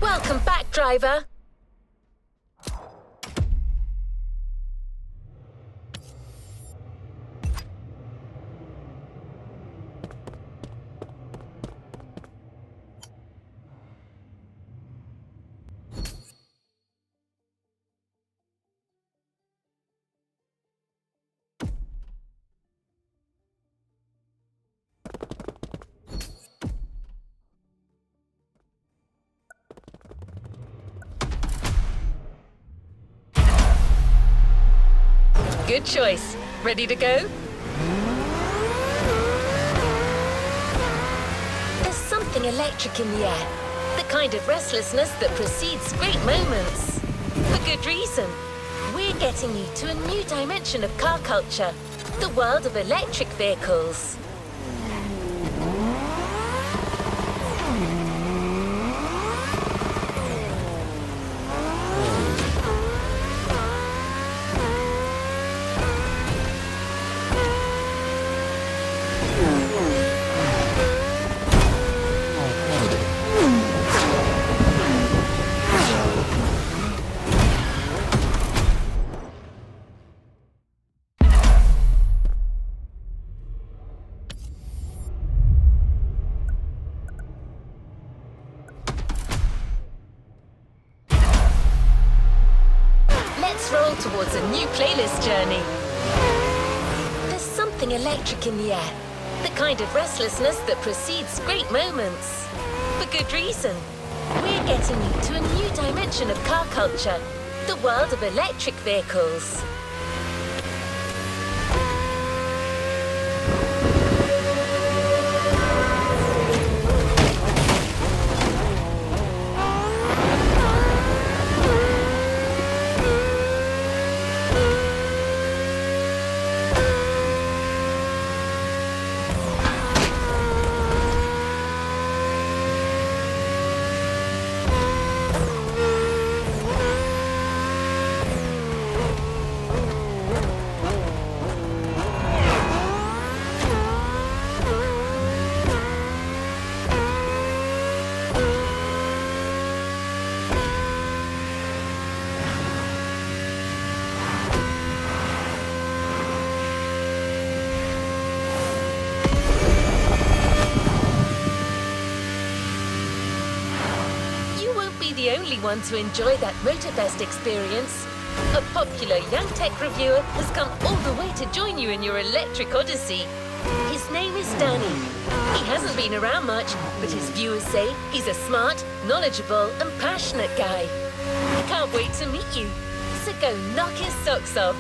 Welcome back, driver. Good choice. Ready to go? There's something electric in the air. The kind of restlessness that precedes great moments. For good reason. We're getting you to a new dimension of car culture. The world of electric vehicles. Let's roll towards a new playlist journey. There's something electric in the air. The kind of restlessness that precedes great moments. For good reason. We're getting you to a new dimension of car culture. The world of electric vehicles. won't be the only one to enjoy that Motorfest experience. A popular young tech reviewer has come all the way to join you in your electric Odyssey. His name is Danny. He hasn't been around much, but his viewers say he's a smart, knowledgeable and passionate guy. I can't wait to meet you, so go knock his socks off.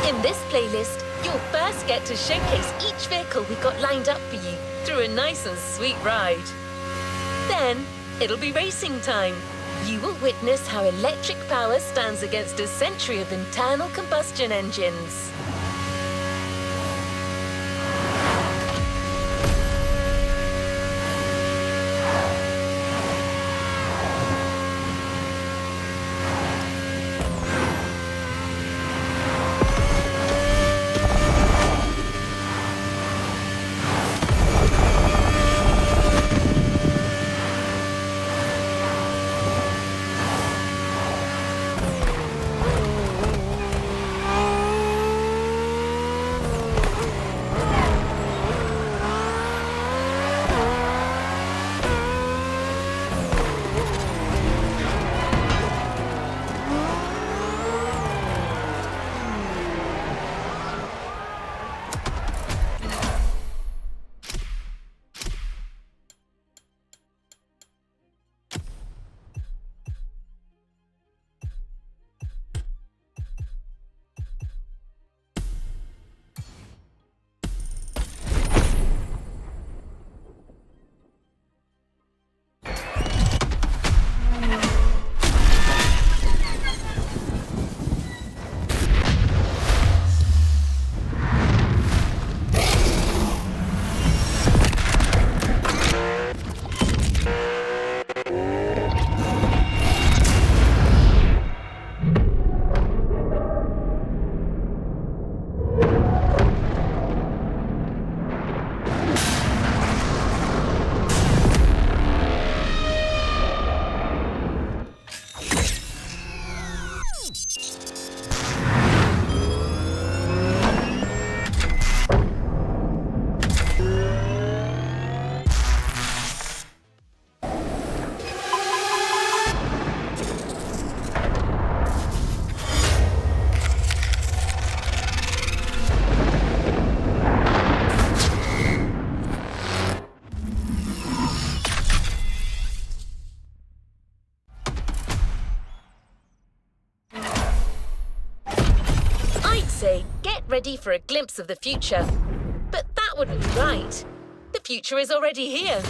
In this playlist, you'll first get to showcase each vehicle we got lined up for you through a nice and sweet ride. Then, it'll be racing time. You will witness how electric power stands against a century of internal combustion engines. Say, get ready for a glimpse of the future. But that wouldn't be right. The future is already here.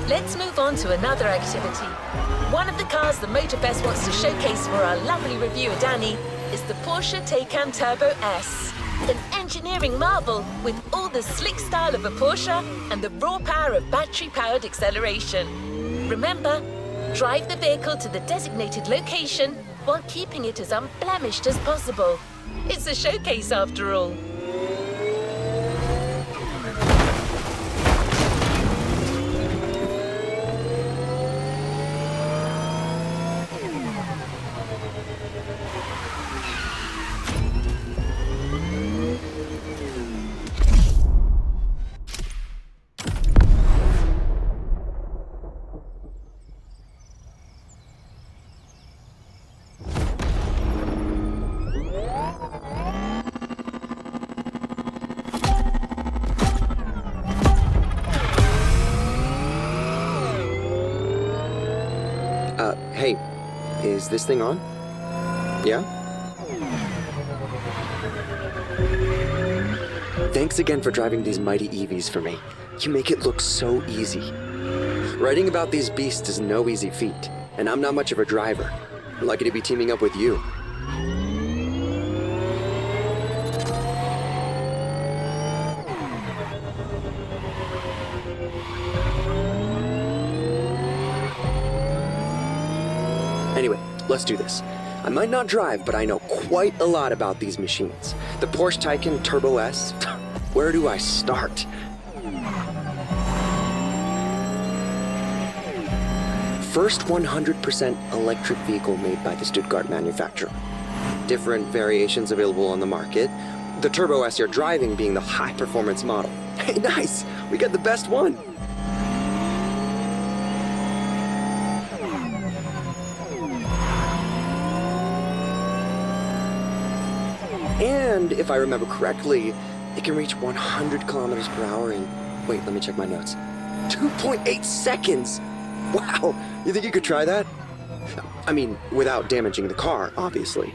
Let's move on to another activity. One of the cars the Motorfest wants to showcase for our lovely reviewer Danny is the Porsche Taycan Turbo S. An engineering marvel with all the slick style of a Porsche and the raw power of battery-powered acceleration. Remember, drive the vehicle to the designated location while keeping it as unblemished as possible. It's a showcase after all. Hey, is this thing on? Yeah? Thanks again for driving these mighty EVs for me. You make it look so easy. Writing about these beasts is no easy feat, and I'm not much of a driver. Lucky to be teaming up with you. Anyway, let's do this. I might not drive, but I know quite a lot about these machines. The Porsche Taycan Turbo S. Where do I start? First 100% electric vehicle made by the Stuttgart manufacturer. Different variations available on the market. The Turbo S you're driving being the high-performance model. Hey, nice! We got the best one! And if I remember correctly, it can reach 100 kilometers per hour in, wait, let me check my notes, 2.8 seconds! Wow, you think you could try that? I mean, without damaging the car, obviously.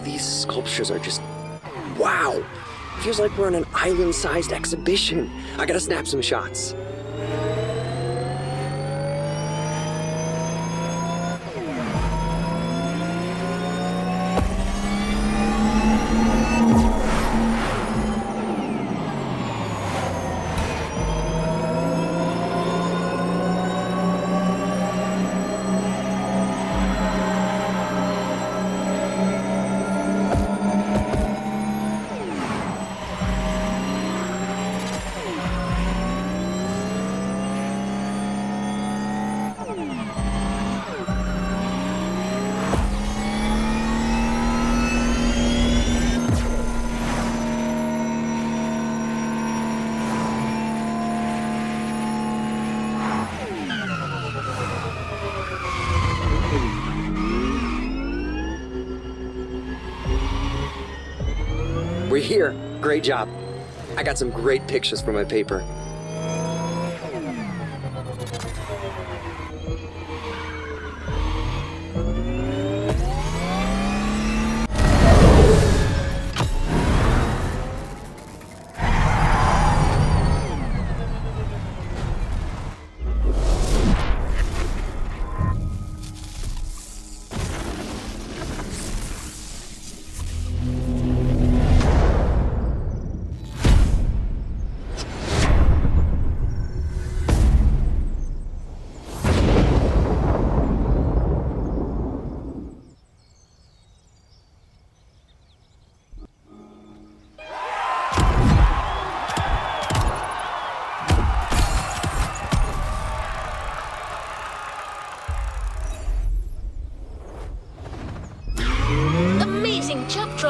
These sculptures are just... wow! Feels like we're in an island-sized exhibition. I gotta snap some shots. We're here. Great job. I got some great pictures for my paper.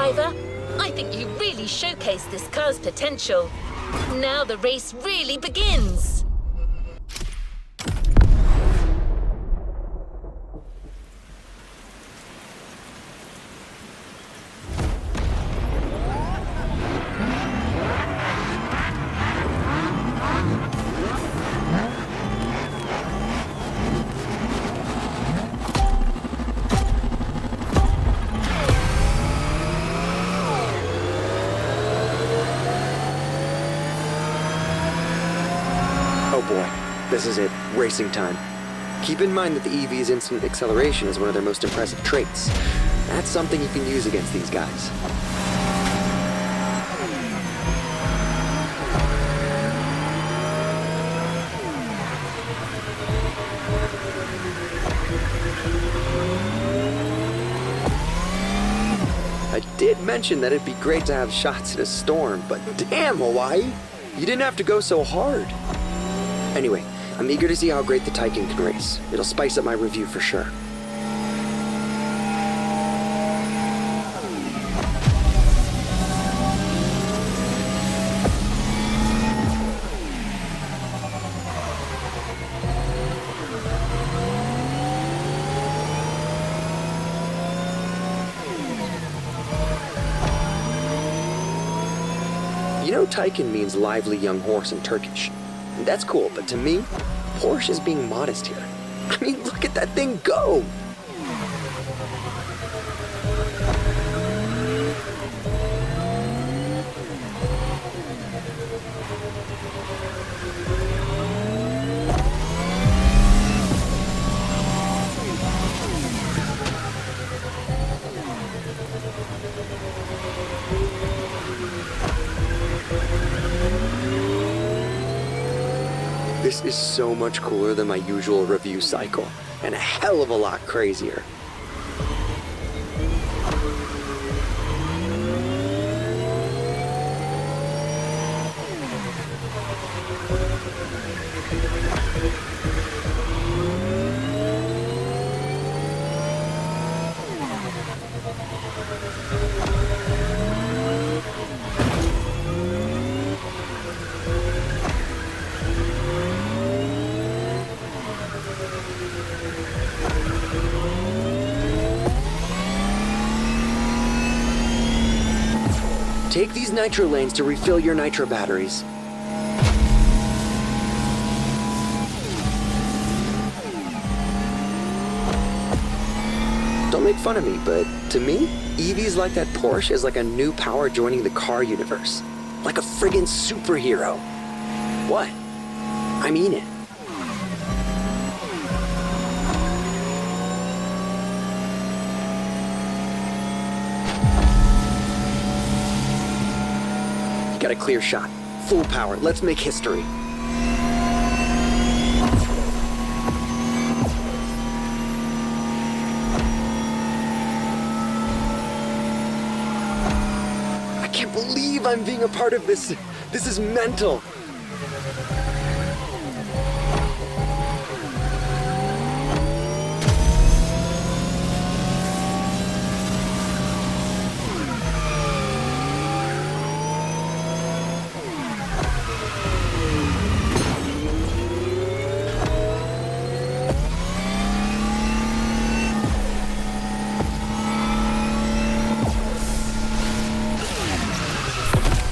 driver. I think you really showcased this car's potential. Now the race really begins. Oh boy, this is it, racing time. Keep in mind that the EV's instant acceleration is one of their most impressive traits. That's something you can use against these guys. I did mention that it'd be great to have shots in a storm, but damn, Hawaii! You didn't have to go so hard. Anyway, I'm eager to see how great the Taycan can race. It'll spice up my review for sure. You know Taycan means lively young horse in Turkish. That's cool, but to me, Porsche is being modest here. I mean, look at that thing go! This is so much cooler than my usual review cycle, and a hell of a lot crazier. Take these nitro lanes to refill your nitro batteries. Don't make fun of me, but to me, EVs like that Porsche is like a new power joining the car universe. Like a friggin' superhero. What? I mean it. Got a clear shot. Full power. Let's make history. I can't believe I'm being a part of this. This is mental.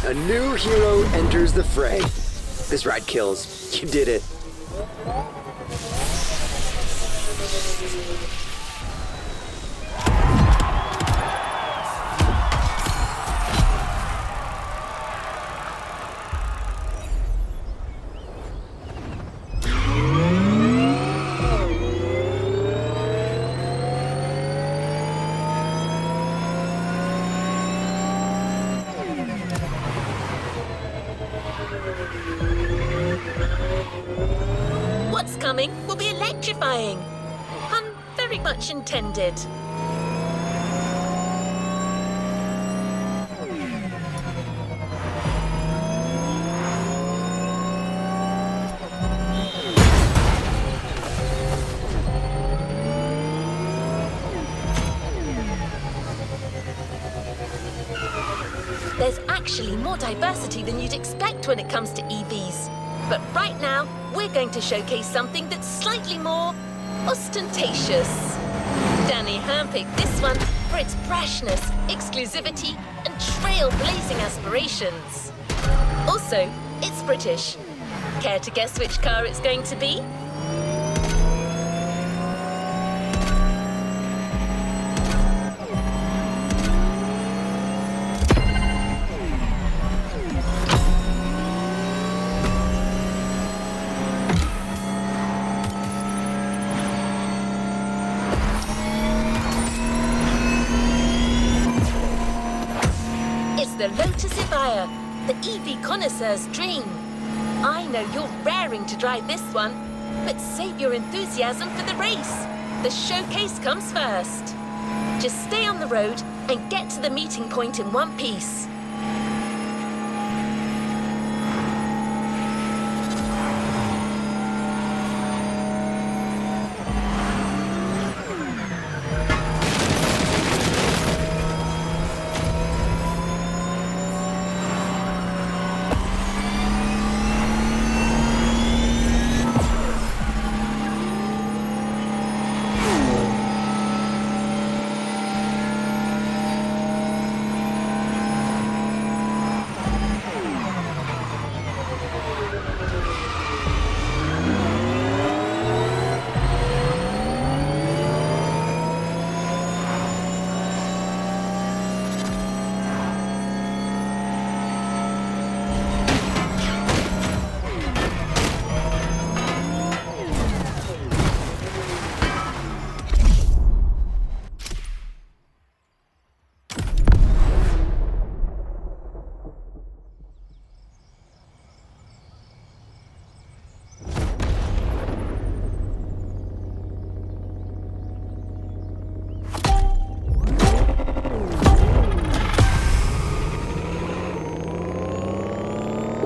A new hero enters the fray. This ride kills. You did it. What's coming will be electrifying. Pun very much intended. There's actually more diversity than you'd expect when it comes to EVs. But right now, we're going to showcase something that's slightly more ostentatious. Danny handpicked this one for its brashness, exclusivity, and trailblazing aspirations. Also, it's British. Care to guess which car it's going to be? The Lotus Evija, the EV connoisseur's dream. I know you're raring to drive this one, but save your enthusiasm for the race. The showcase comes first. Just stay on the road and get to the meeting point in one piece.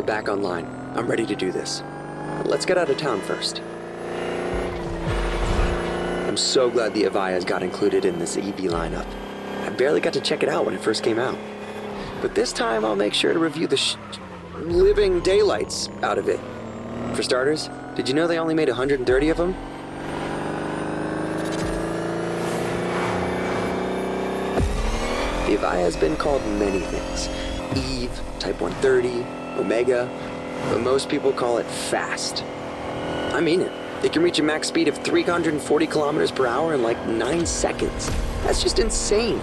Back online. I'm ready to do this. But let's get out of town first. I'm so glad the Evija's got included in this EV lineup. I barely got to check it out when it first came out. But this time I'll make sure to review the living daylights out of it. For starters, did you know they only made 130 of them? The Evija has been called many things. Eve, Type 130, Omega, but most people call it fast. I mean it. They can reach a max speed of 340 kilometers per hour in like 9 seconds. That's just insane.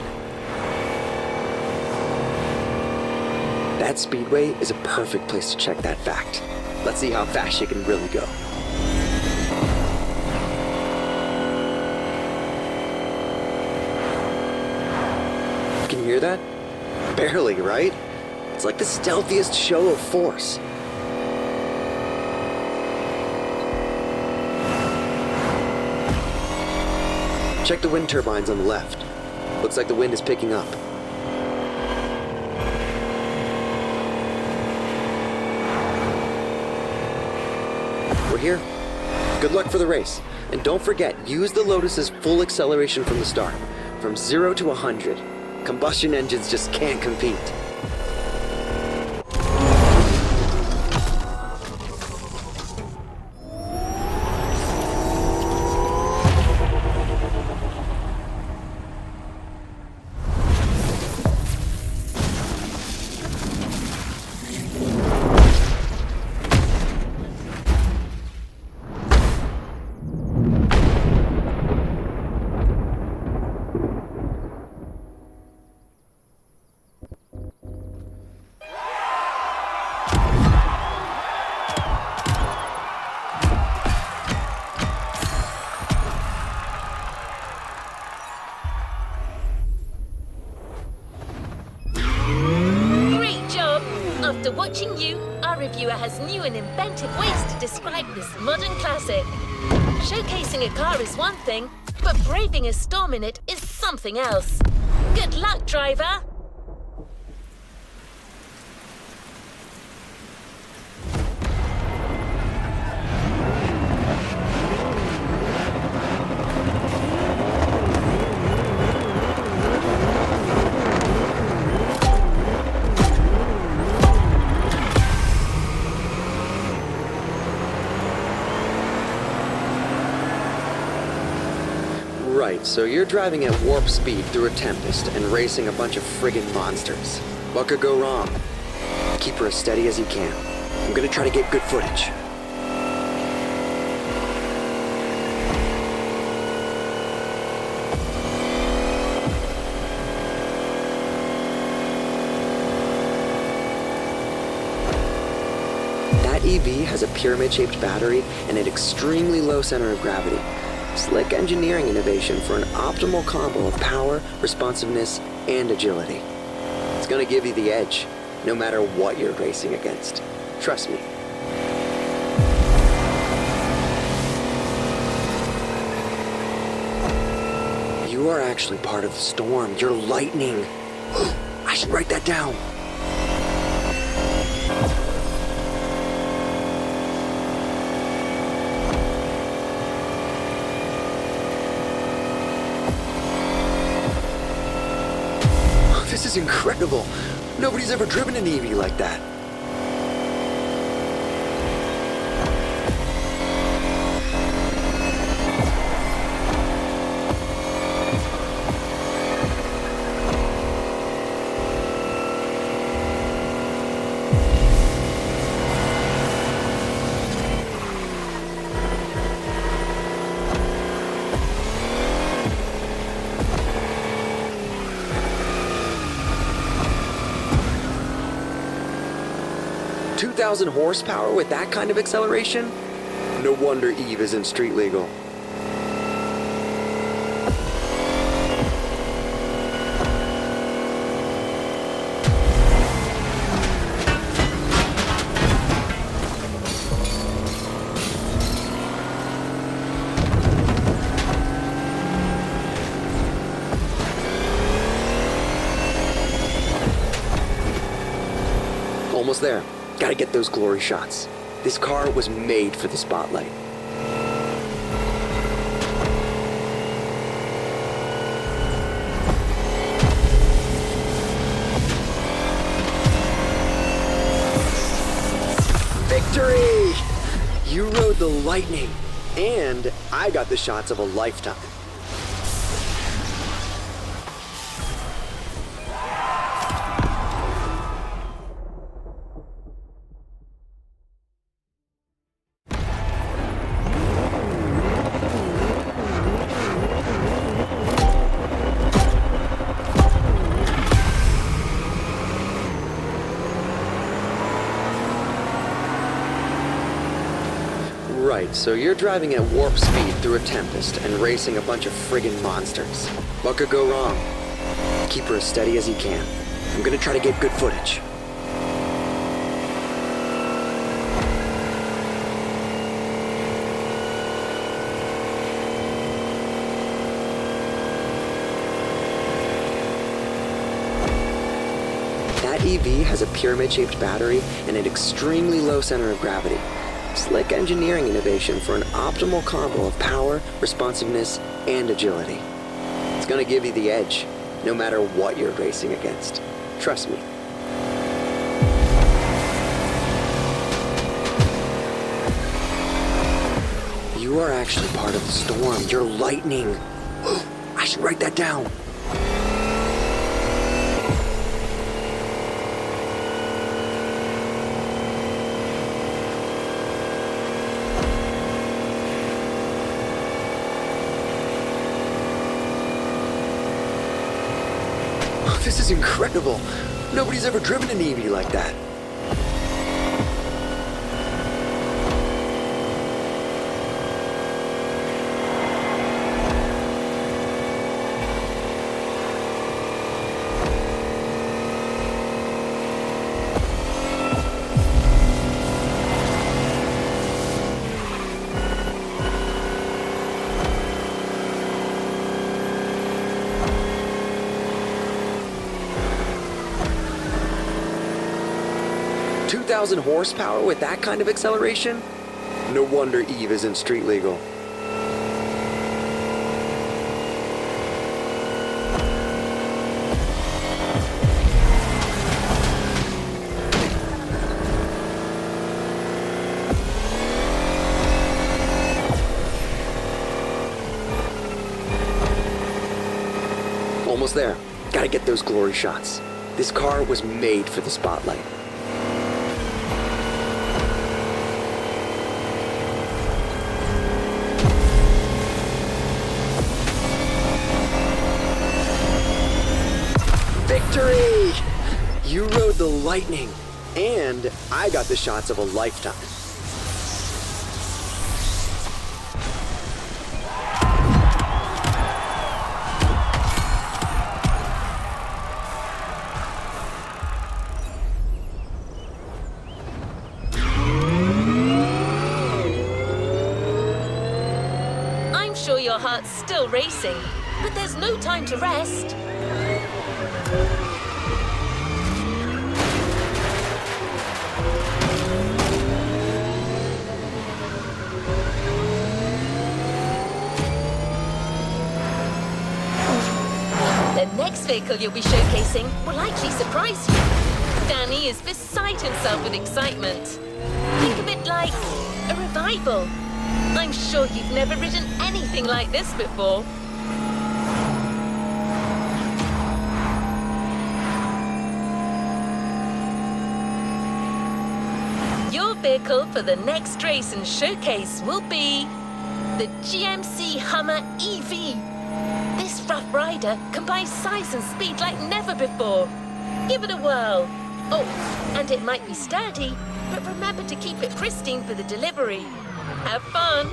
That speedway is a perfect place to check that fact. Let's see how fast you can really go. Can you hear that? Barely, right? It's like the stealthiest show of force. Check the wind turbines on the left. Looks like the wind is picking up. We're here. Good luck for the race. And don't forget, use the Lotus's full acceleration from the start. From 0 to 100. Combustion engines just can't compete. After watching you, our reviewer has new and inventive ways to describe this modern classic. Showcasing a car is one thing, but braving a storm in it is something else. Good luck, driver! so you're driving at warp speed through a tempest and racing a bunch of friggin' monsters. What could go wrong? Keep her as steady as you can. I'm gonna try to get good footage. That EV has a pyramid-shaped battery and an extremely low center of gravity. Slick engineering innovation for an optimal combo of power, responsiveness, and agility. It's gonna give you the edge, no matter what you're racing against. Trust me. You are actually part of the storm. You're lightning. I should write that down. This is incredible. Nobody's ever driven an EV like that. $2,000 horsepower with that kind of acceleration? No wonder Eve isn't street legal. Almost there. Gotta get those glory shots. This car was made for the spotlight. Victory! You rode the lightning, and I got the shots of a lifetime. Right, so you're driving at warp speed through a tempest and racing a bunch of friggin' monsters. What could go wrong? Keep her as steady as you can. I'm gonna try to get good footage. That EV has a pyramid-shaped battery and an extremely low center of gravity. Slick engineering innovation for an optimal combo of power, responsiveness, and agility. It's gonna give you the edge, no matter what you're racing against. Trust me. You are actually part of the storm. You're lightning. I should write that down. This is incredible. Nobody's ever driven an EV like that. $2,000 horsepower with that kind of acceleration? No wonder Eve isn't street legal. Almost there. Gotta get those glory shots. This car was made for the spotlight. Victory! You rode the lightning, and I got the shots of a lifetime. I'm sure your heart's still racing, but there's no time to rest. The next vehicle you'll be showcasing will likely surprise you. Danny is beside himself with excitement. Think of it like a revival. I'm sure you've never ridden anything like this before. Your vehicle for the next race and showcase will be the GMC Hummer EV. This rough rider combines size and speed like never before. Give it a whirl. Oh, and it might be sturdy, but remember to keep it pristine for the delivery. Have fun!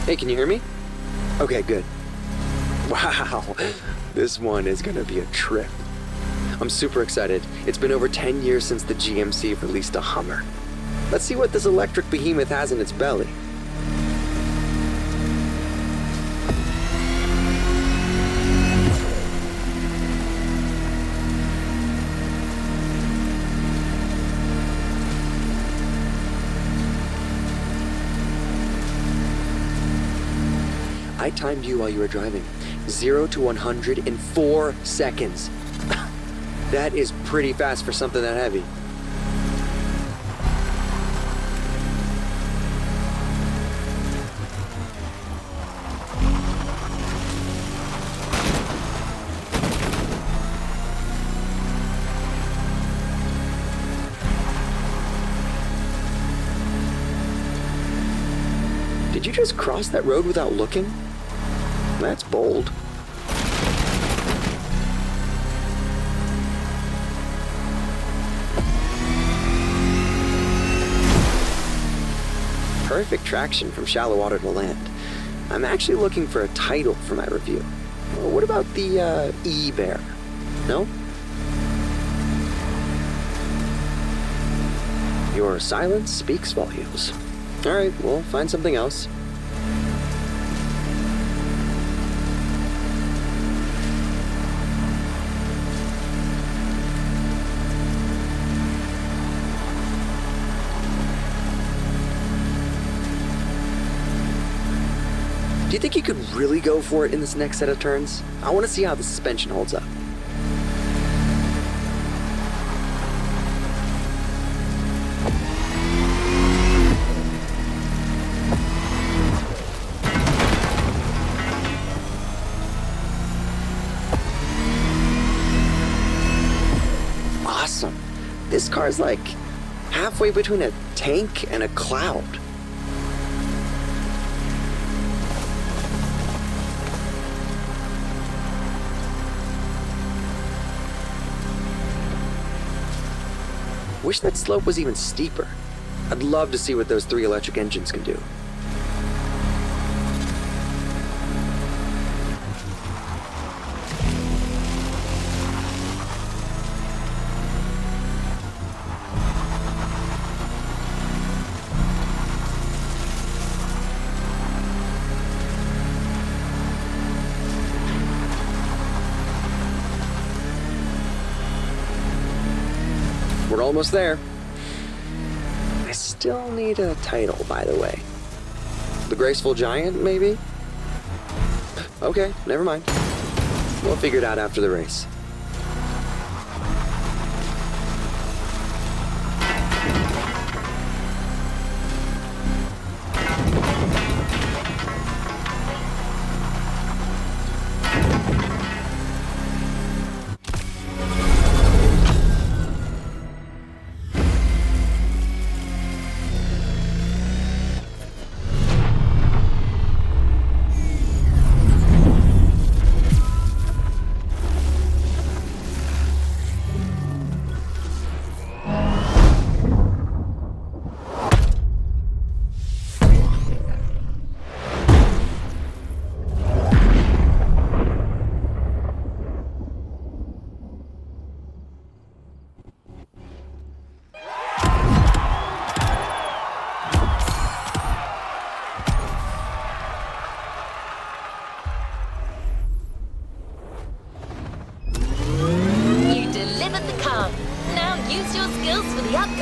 Hey, can you hear me? Okay, good. Wow, this one is gonna be a trip. I'm super excited. It's been over 10 years since the GMC released a Hummer. Let's see what this electric behemoth has in its belly. I timed you while you were driving. 0 to 100 in 4 seconds. That is pretty fast for something that heavy. Did you just cross that road without looking? That's bold. Perfect traction from shallow water to land. I'm actually looking for a title for my review. Well, what about the E-Bear? No? Your silence speaks volumes. All right, we'll find something else. Do you think you could really go for it in this next set of turns? I want to see how the suspension holds up. This car's like halfway between a tank and a cloud. Wish that slope was even steeper. I'd love to see what those 3 electric engines can do. We're almost there. I still need a title, by the way. The Graceful Giant, maybe? Okay, never mind. We'll figure it out after the race.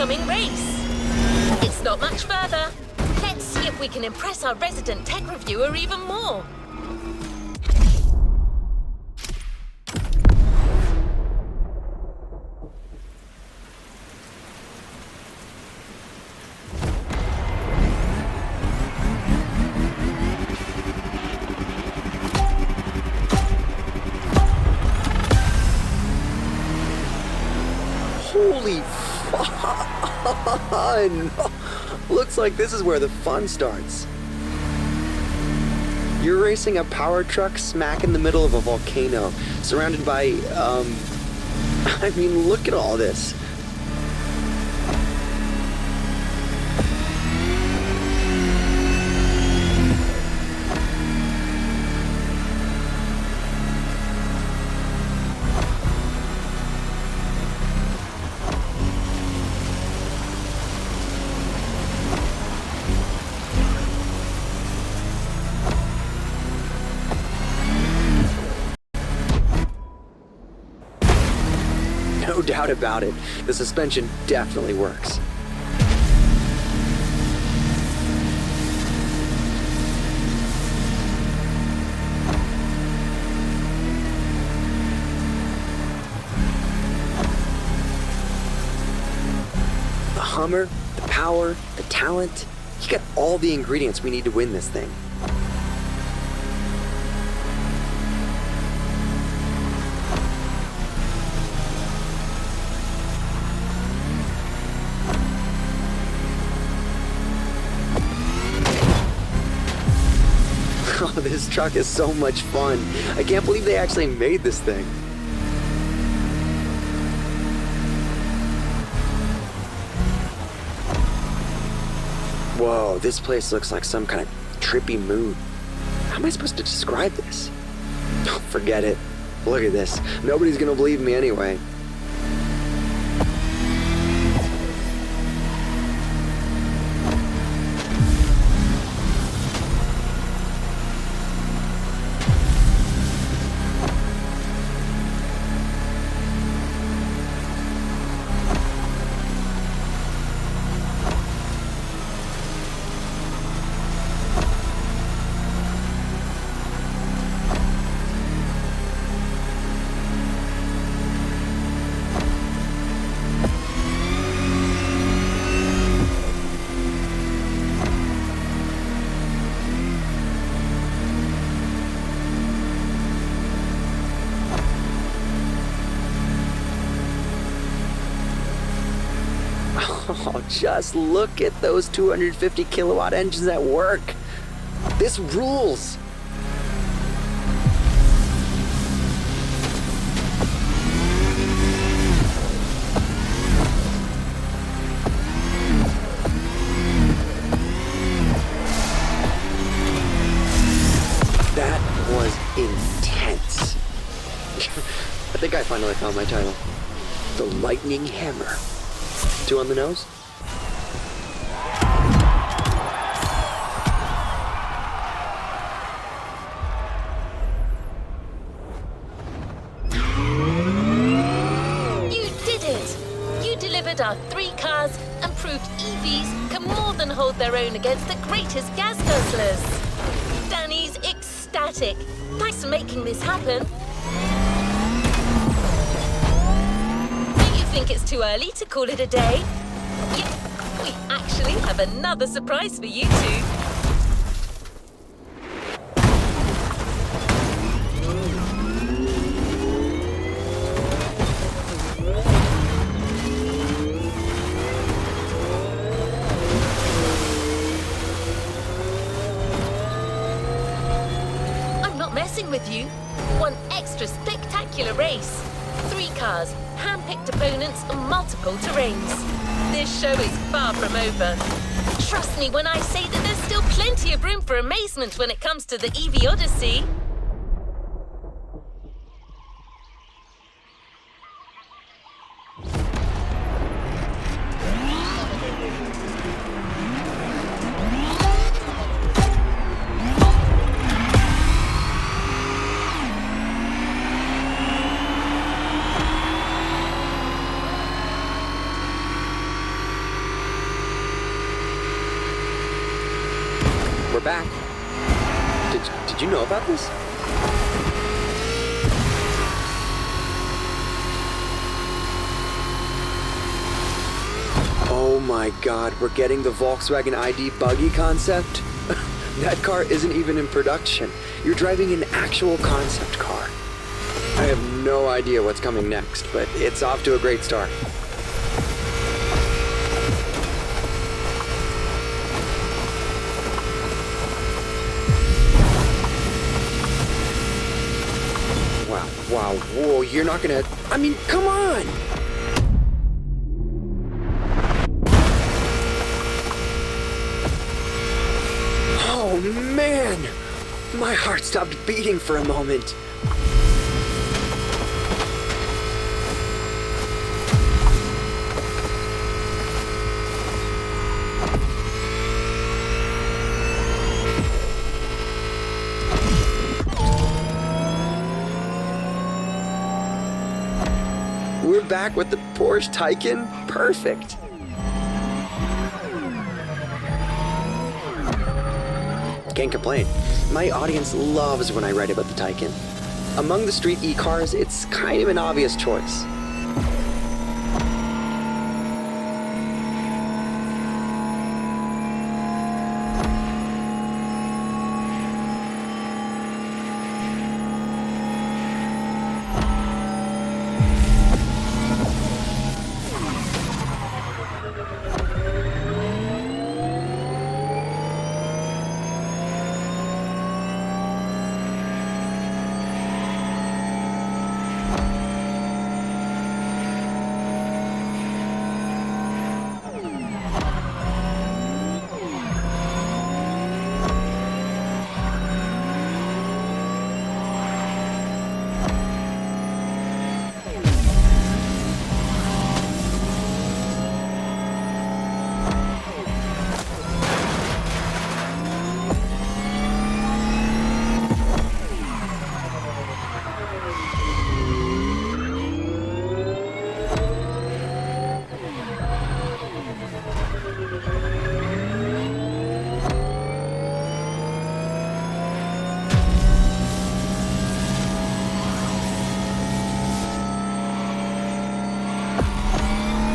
upcoming race. It's not much further. Let's see if we can impress our resident tech reviewer even more. Holy fun! Looks like this is where the fun starts. You're racing a power truck smack in the middle of a volcano, surrounded by, I mean, look at all this. No doubt about it. The suspension definitely works. The Hummer, the power, the talent. You got all the ingredients we need to win this thing. Oh, this truck is so much fun. I can't believe they actually made this thing. Whoa, this place looks like some kind of trippy mood. How am I supposed to describe this? Oh, forget it. Look at this. Nobody's gonna believe me anyway. Oh, just look at those 250 kilowatt engines at work. This rules. That was intense. I think I finally found my title. The Lightning Hammer. 2 on the nose? You did it! You delivered our 3 cars and proved EVs can more than hold their own against the greatest gas guzzlers. Danny's ecstatic. Thanks for making this happen. Do you think it's too early to call it a day? Yeah, we actually have another surprise for you two. With you, one extra spectacular race. 3 cars, hand-picked opponents on multiple terrains. This show is far from over. Trust me when I say that there's still plenty of room for amazement when it comes to the EV Oddessey. We're back. Did you know about this? Oh my God, we're getting the Volkswagen ID buggy concept? That car isn't even in production. You're driving an actual concept car. I have no idea what's coming next, but it's off to a great start. Wow, whoa, you're not gonna... I mean, come on! Oh, man! My heart stopped beating for a moment. We're back with the Porsche Taycan. Perfect. Can't complain. My audience loves when I write about the Taycan. Among the street e-cars, it's kind of an obvious choice.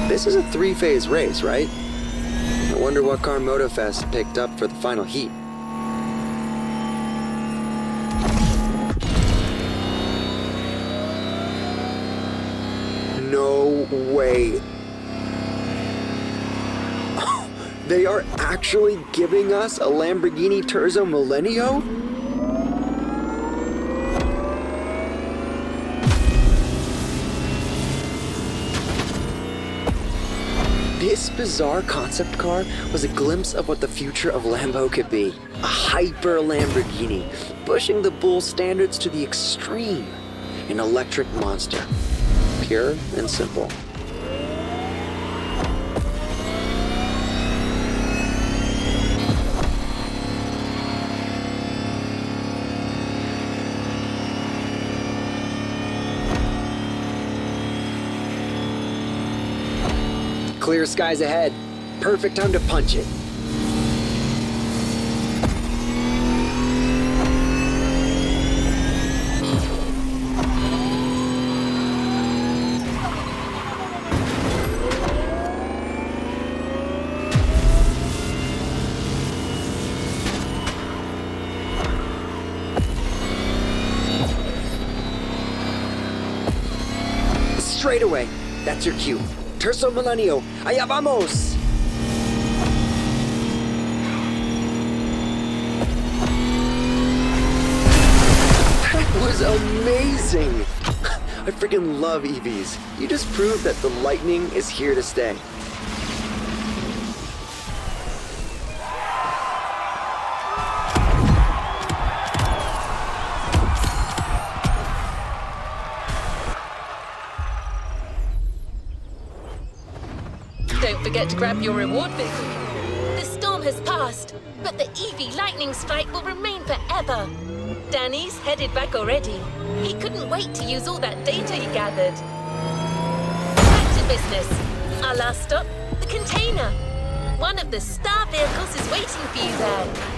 This is a 3-phase race, right? I wonder what car MotoFest picked up for the final heat. No way. They are actually giving us a Lamborghini Terzo Millennio? This bizarre concept car was a glimpse of what the future of Lambo could be. A hyper Lamborghini, pushing the bull standards to the extreme. An electric monster. Pure and simple. Clear skies ahead. Perfect time to punch it. Straight away. That's your cue. Terzo Millennio, allá vamos! That was amazing! I freaking love EVs. You just proved that the Lightning is here to stay. Don't forget to grab your reward vehicle. The storm has passed, but the EV Lightning Strike will remain forever. Danny's headed back already. He couldn't wait to use all that data he gathered. Back to business. Our last stop, the container. One of the star vehicles is waiting for you there.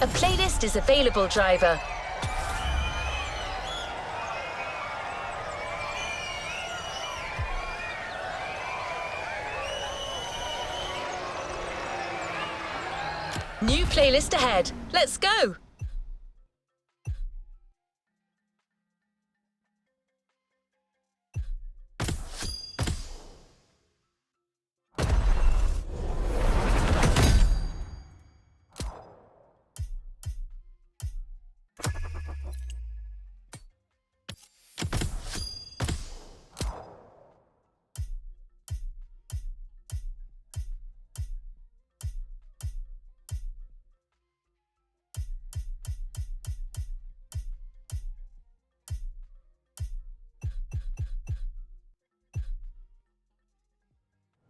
A playlist is available, driver. New playlist ahead. Let's go!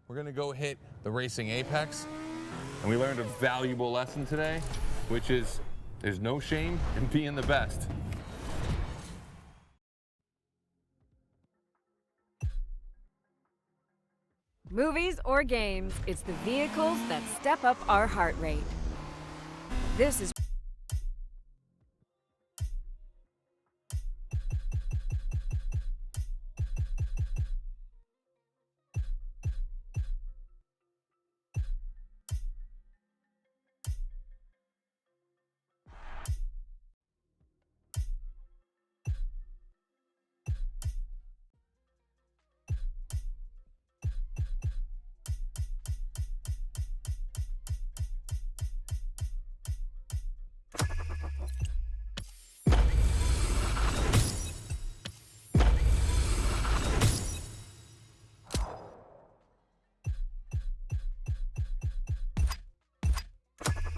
We're gonna go hit the racing apex, and we learned a valuable lesson today, which is there's no shame in being the best. Movies or games, it's the vehicles that step up our heart rate. This is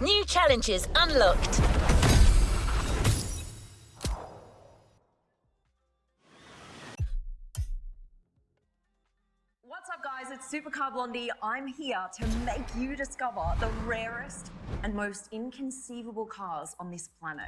New challenges unlocked. Supercar Blondie, I'm here to make you discover the rarest and most inconceivable cars on this planet.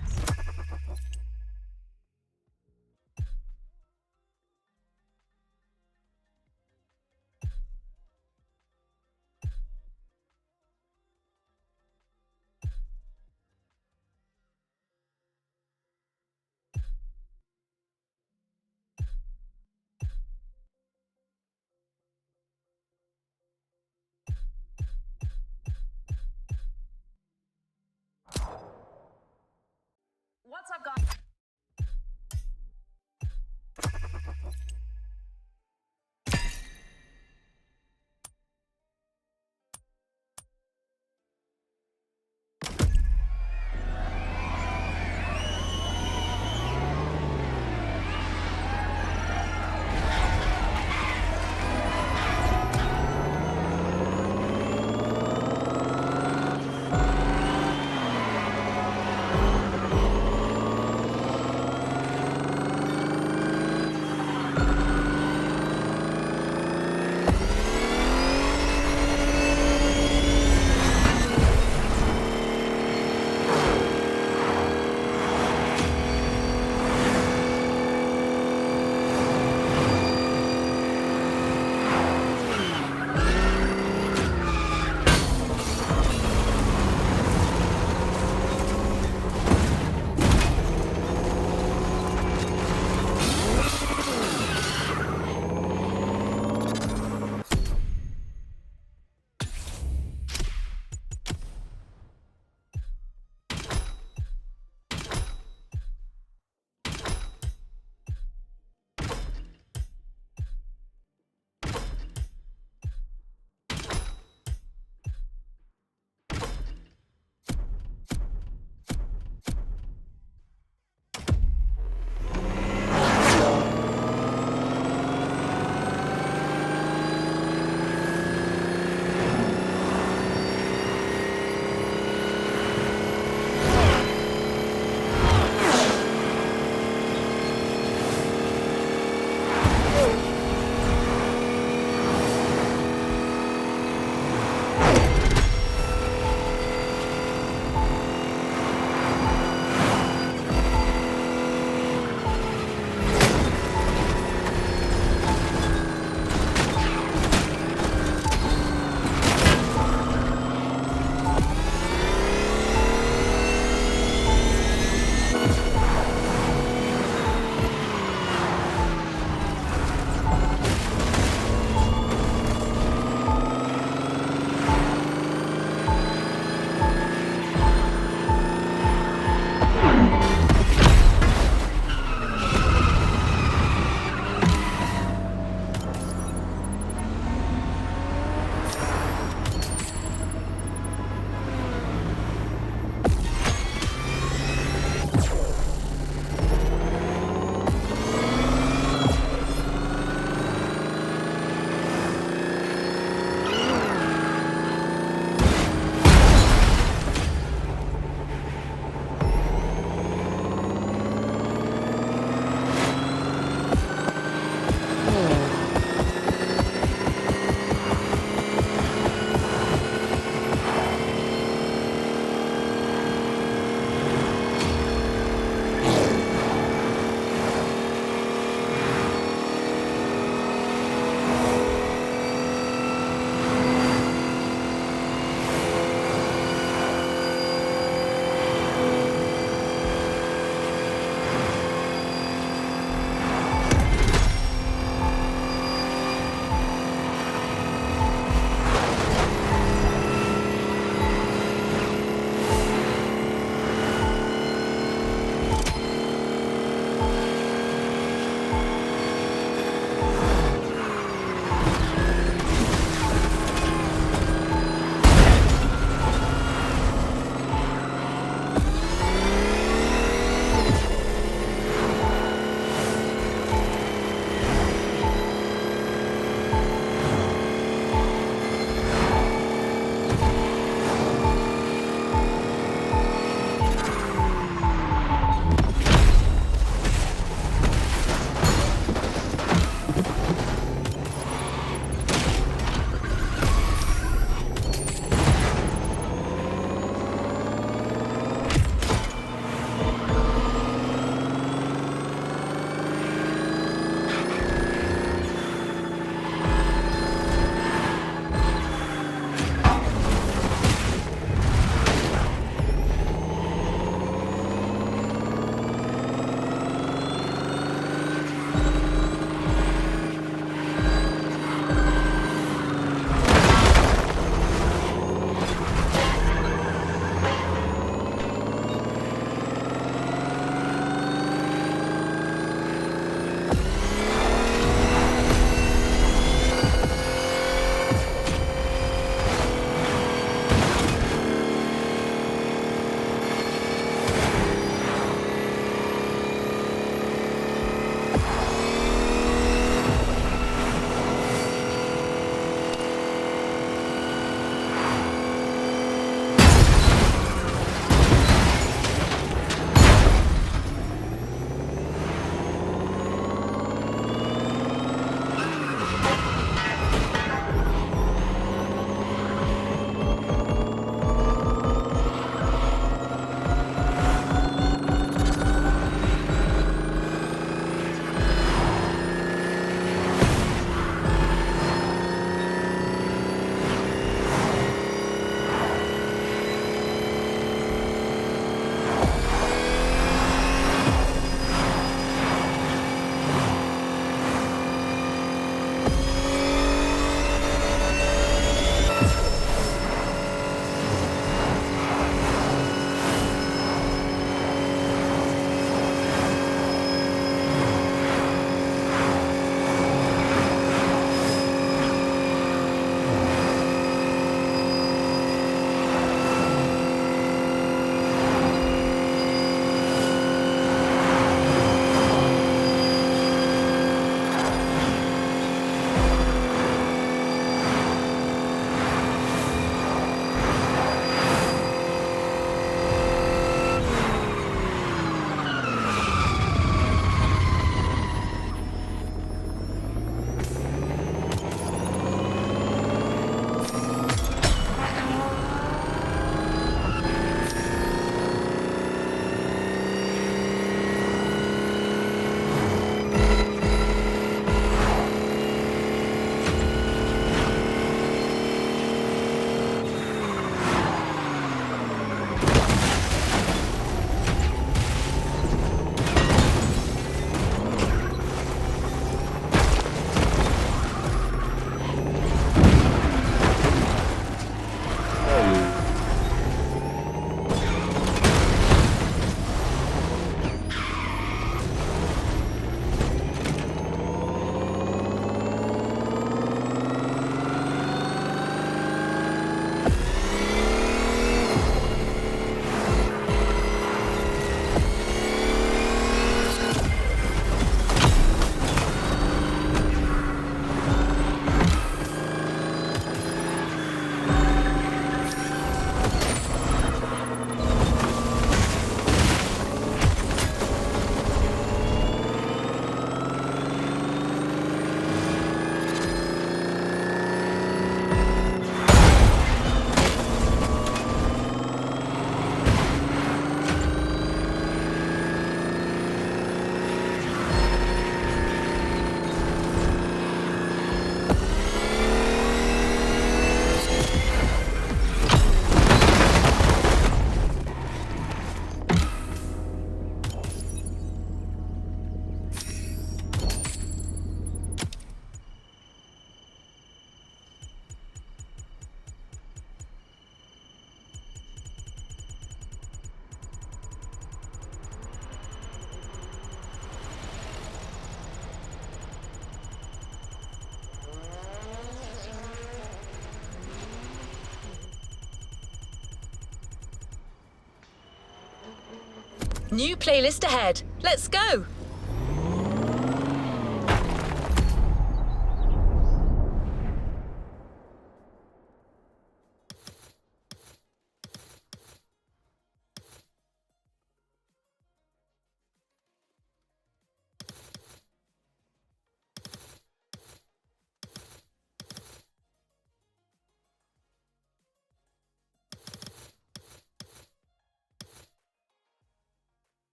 New playlist ahead. Let's go!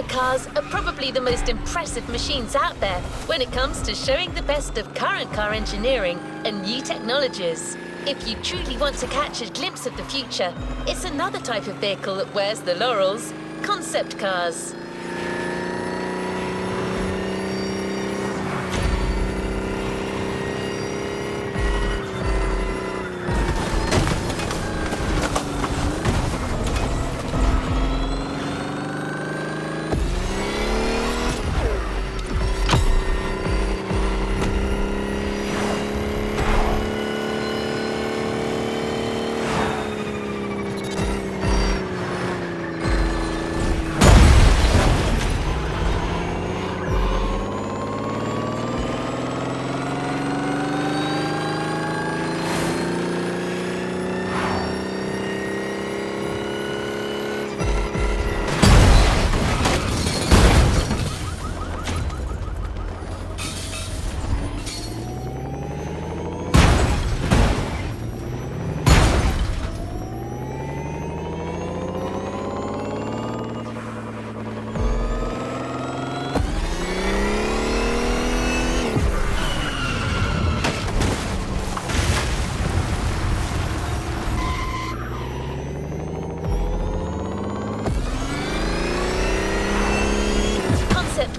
Cars are probably the most impressive machines out there when it comes to showing the best of current car engineering and new technologies. If you truly want to catch a glimpse of the future, it's another type of vehicle that wears the laurels: concept cars.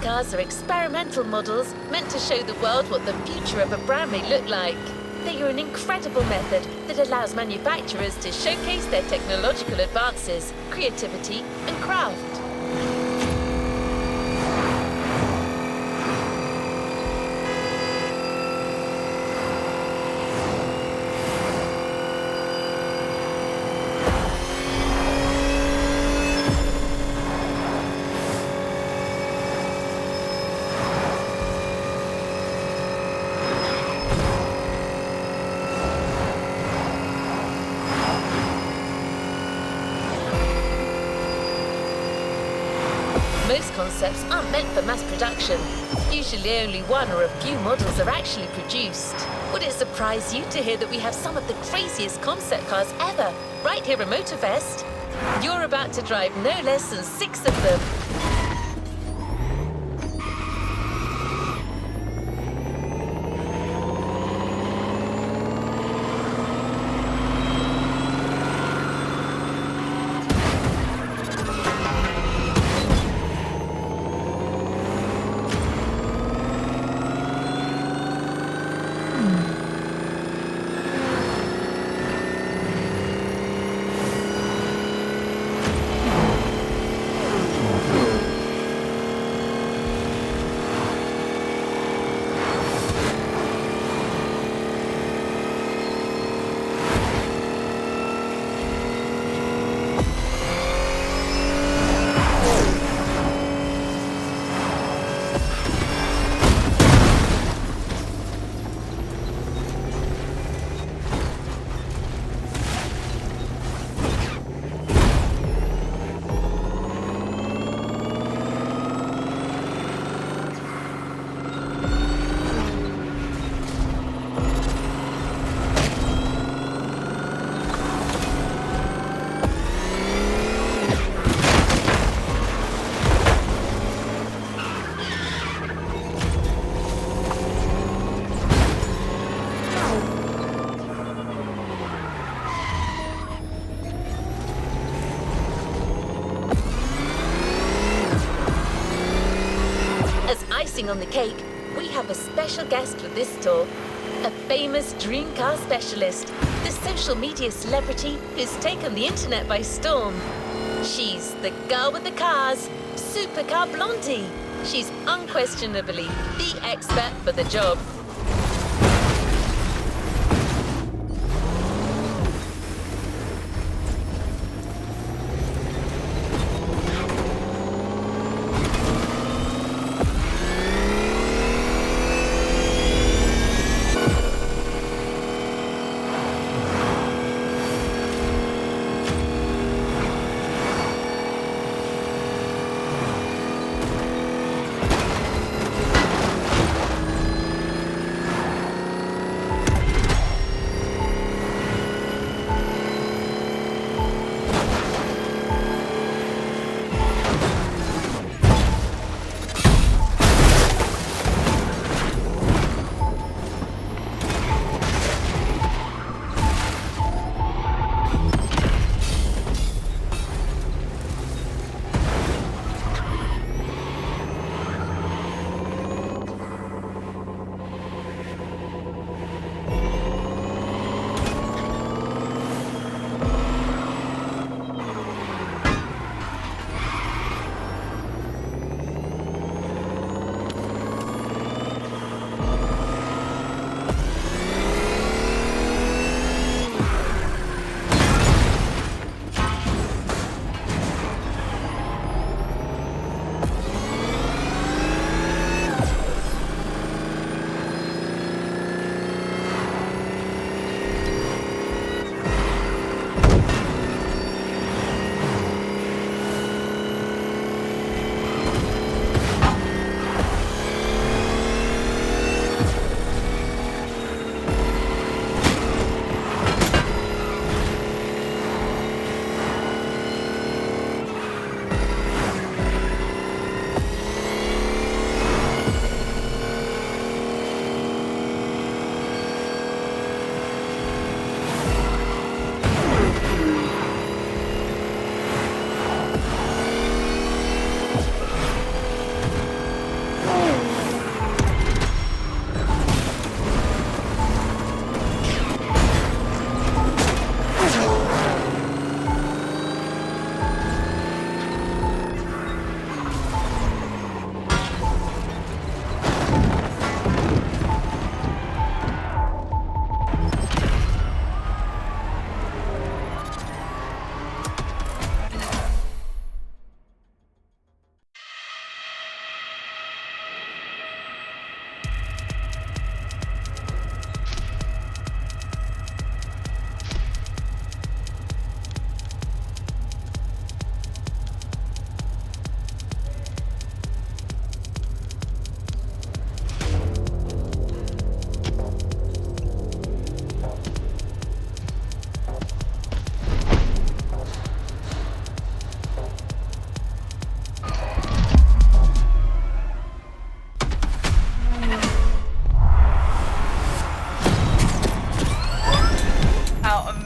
Cars are experimental models meant to show the world what the future of a brand may look like. They are an incredible method that allows manufacturers to showcase their technological advances, creativity, and craft. Most concepts aren't meant for mass production. Usually only one or a few models are actually produced. Would it surprise you to hear that we have some of the craziest concept cars ever, right here at Motorfest? You're about to drive no less than 6 of them. icing on the cake, we have a special guest for this tour. A famous dream car specialist, the social media celebrity who's taken the internet by storm. She's the girl with the cars, Supercar Blondie. She's unquestionably the expert for the job.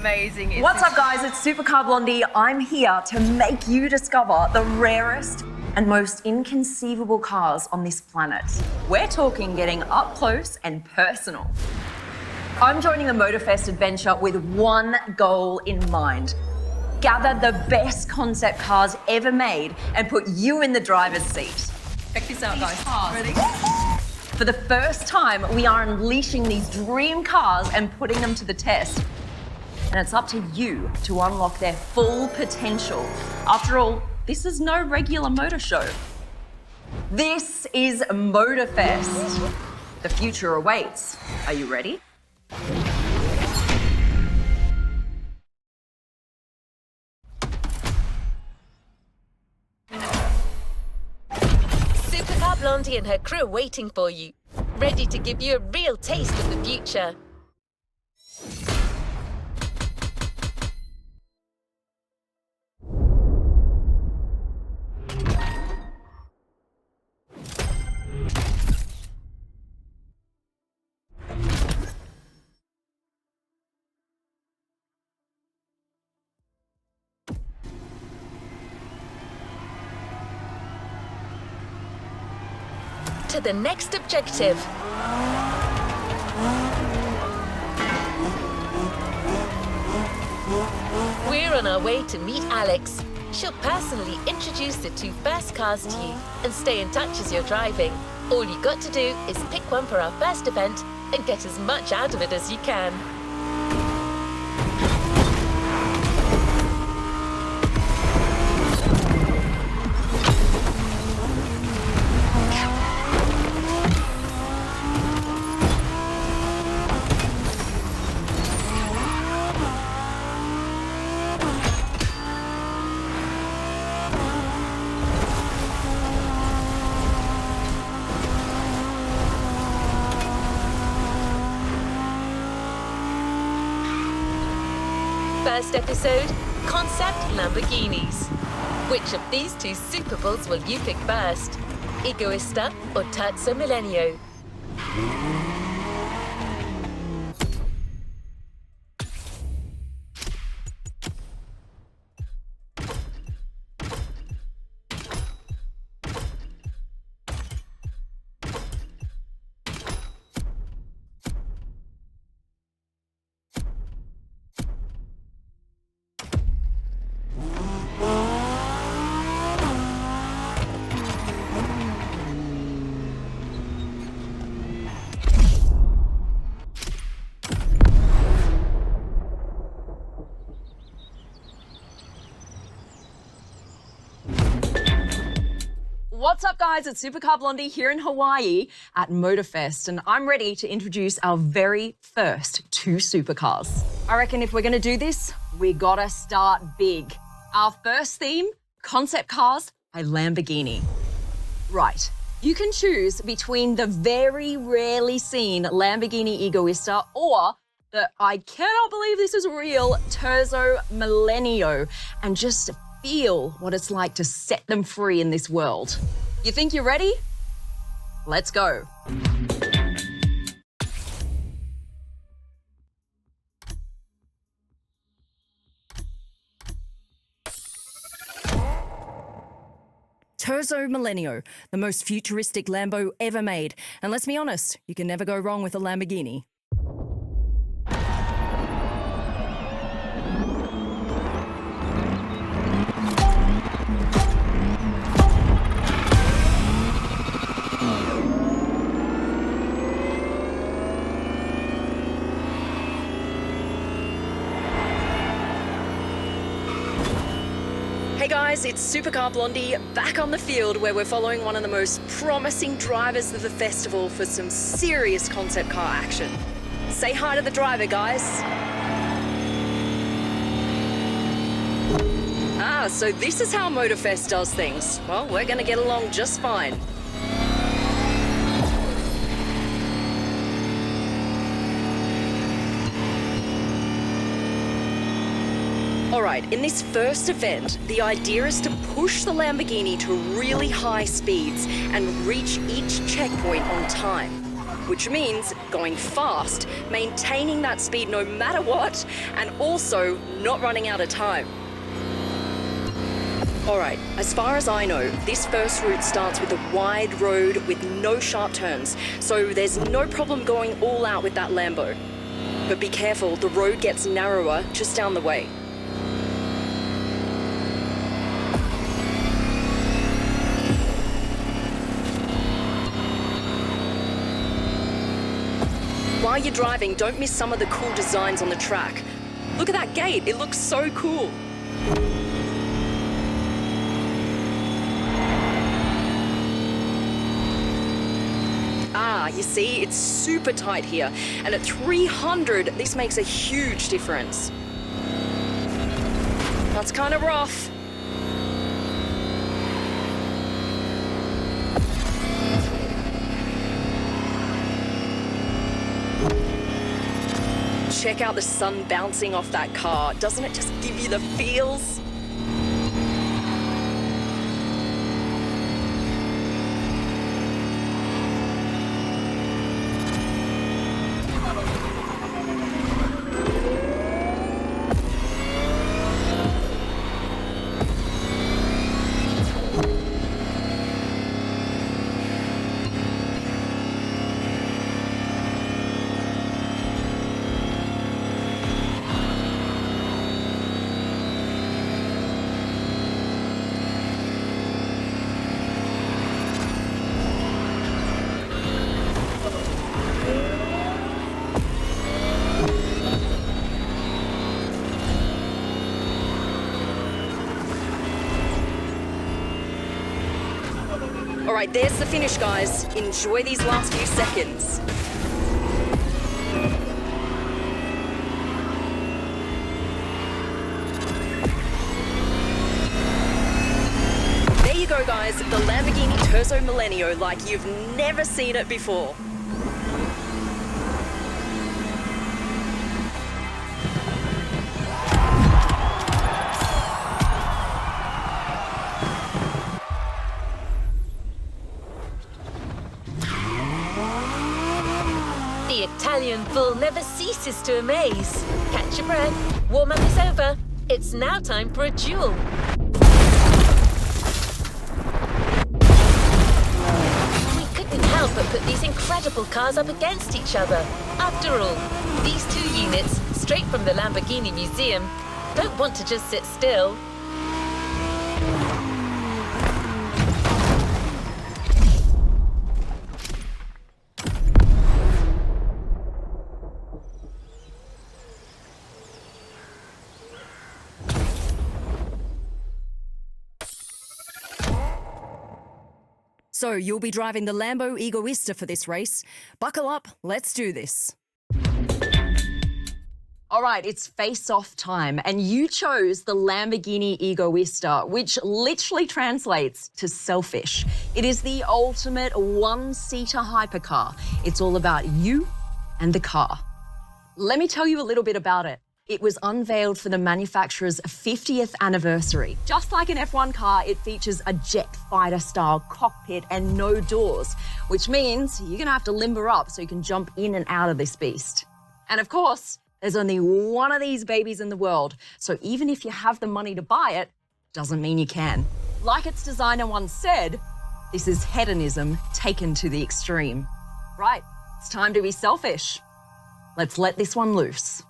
amazing. What's up, guys? It's Supercar Blondie. I'm here to make you discover the rarest and most inconceivable cars on this planet. We're talking getting up close and personal. I'm joining the Motorfest adventure with one goal in mind. Gather the best concept cars ever made and put you in the driver's seat. Check this out, guys. Ready? For the first time, we are unleashing these dream cars and putting them to the test. And it's up to you to unlock their full potential. After all, this is no regular motor show. This is Motorfest. The future awaits. Are you ready? Supercar Blondie and her crew are waiting for you, ready to give you a real taste of the future. to the next objective. We're on our way to meet Alex. She'll personally introduce the two first cars to you and stay in touch as you're driving. All you got to do is pick one for our first event and get as much out of it as you can. First episode, Concept Lamborghinis. Which of these two Super Bulls will you pick first? Egoista or Terzo Millennio? What's up, guys? It's Supercar Blondie here in Hawaii at Motorfest, and I'm ready to introduce our very first two supercars. I reckon if we're going to do this, we gotta start big. Our first theme, concept cars by Lamborghini. Right, you can choose between the very rarely seen Lamborghini Egoista or the I cannot believe this is real Terzo Millennio, and just feel what it's like to set them free in this world. You think you're ready? Let's go. Terzo Millennio, the most futuristic Lambo ever made. And let's be honest, you can never go wrong with a Lamborghini. Hey guys, it's Supercar Blondie back on the field where we're following one of the most promising drivers of the festival for some serious concept car action. Say hi to the driver, guys. So this is how Motorfest does things. Well, we're gonna get along just fine. Alright, in this first event, the idea is to push the Lamborghini to really high speeds and reach each checkpoint on time. Which means going fast, maintaining that speed no matter what, and also not running out of time. Alright, as far as I know, this first route starts with a wide road with no sharp turns, so there's no problem going all out with that Lambo. But be careful, the road gets narrower just down the way. While you're driving, don't miss some of the cool designs on the track. Look at that gate, it looks so cool. You see, it's super tight here, and at 300, this makes a huge difference. That's kind of rough. Check out the sun bouncing off that car. Doesn't it just give you the feels? All right, there's the finish, guys. Enjoy these last few seconds. There you go, guys. The Lamborghini Terzo Millennio like you've never seen it before. The Italian bull never ceases to amaze. Catch your breath. Warm-up is over. It's now time for a duel. We couldn't help but put these incredible cars up against each other. After all, these two units, straight from the Lamborghini Museum, don't want to just sit still. So you'll be driving the Lambo Egoista for this race. Buckle up, let's do this. All right, it's face-off time, and you chose the Lamborghini Egoista, which literally translates to selfish. It is the ultimate one-seater hypercar. It's all about you and the car. Let me tell you a little bit about it. It was unveiled for the manufacturer's 50th anniversary. Just like an F1 car, it features a jet fighter-style cockpit and no doors, which means you're gonna have to limber up so you can jump in and out of this beast. And of course, there's only one of these babies in the world, so even if you have the money to buy it, doesn't mean you can. Like its designer once said, this is hedonism taken to the extreme. Right, it's time to be selfish. Let's let this one loose.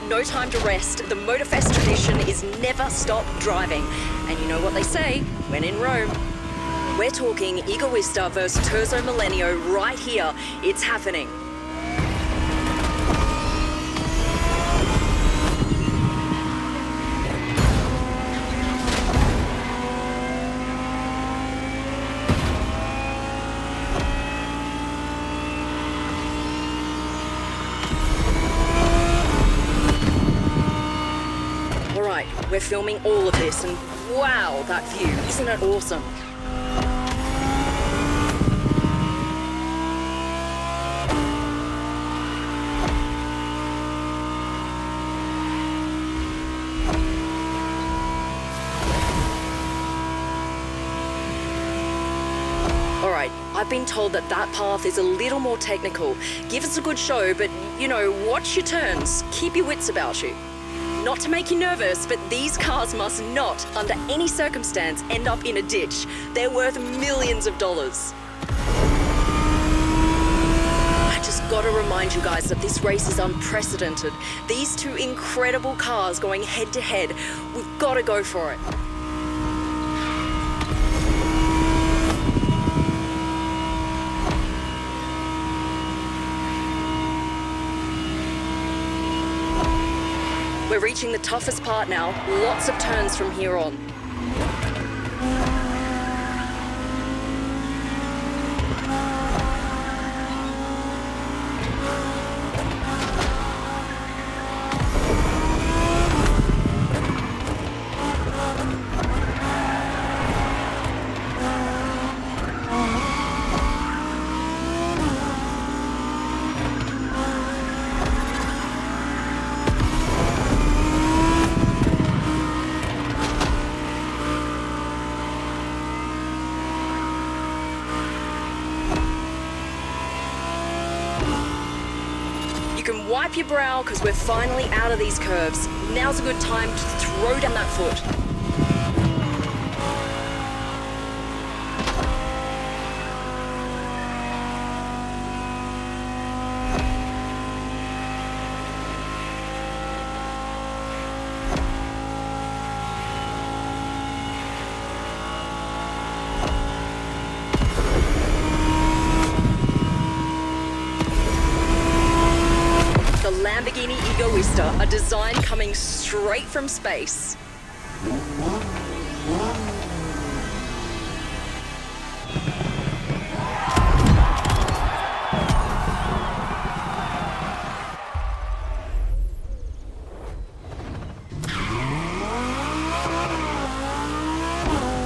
No time to rest. The Motorfest tradition is never stop driving. And you know what they say, when in Rome. We're talking Egoista versus Terzo Millennio right here. It's happening. We're filming all of this, and wow, that view. Isn't it awesome? All right, I've been told that path is a little more technical. Give us a good show, but, you know, watch your turns. Keep your wits about you. Not to make you nervous, but these cars must not, under any circumstance, end up in a ditch. They're worth millions of dollars. I just gotta remind you guys that this race is unprecedented. These two incredible cars going head to head. We've gotta go for it. We're reaching the toughest part now. Lots of turns from here on. You can wipe your brow because we're finally out of these curves. Now's a good time to throw down that foot. Roadster, a design coming straight from space.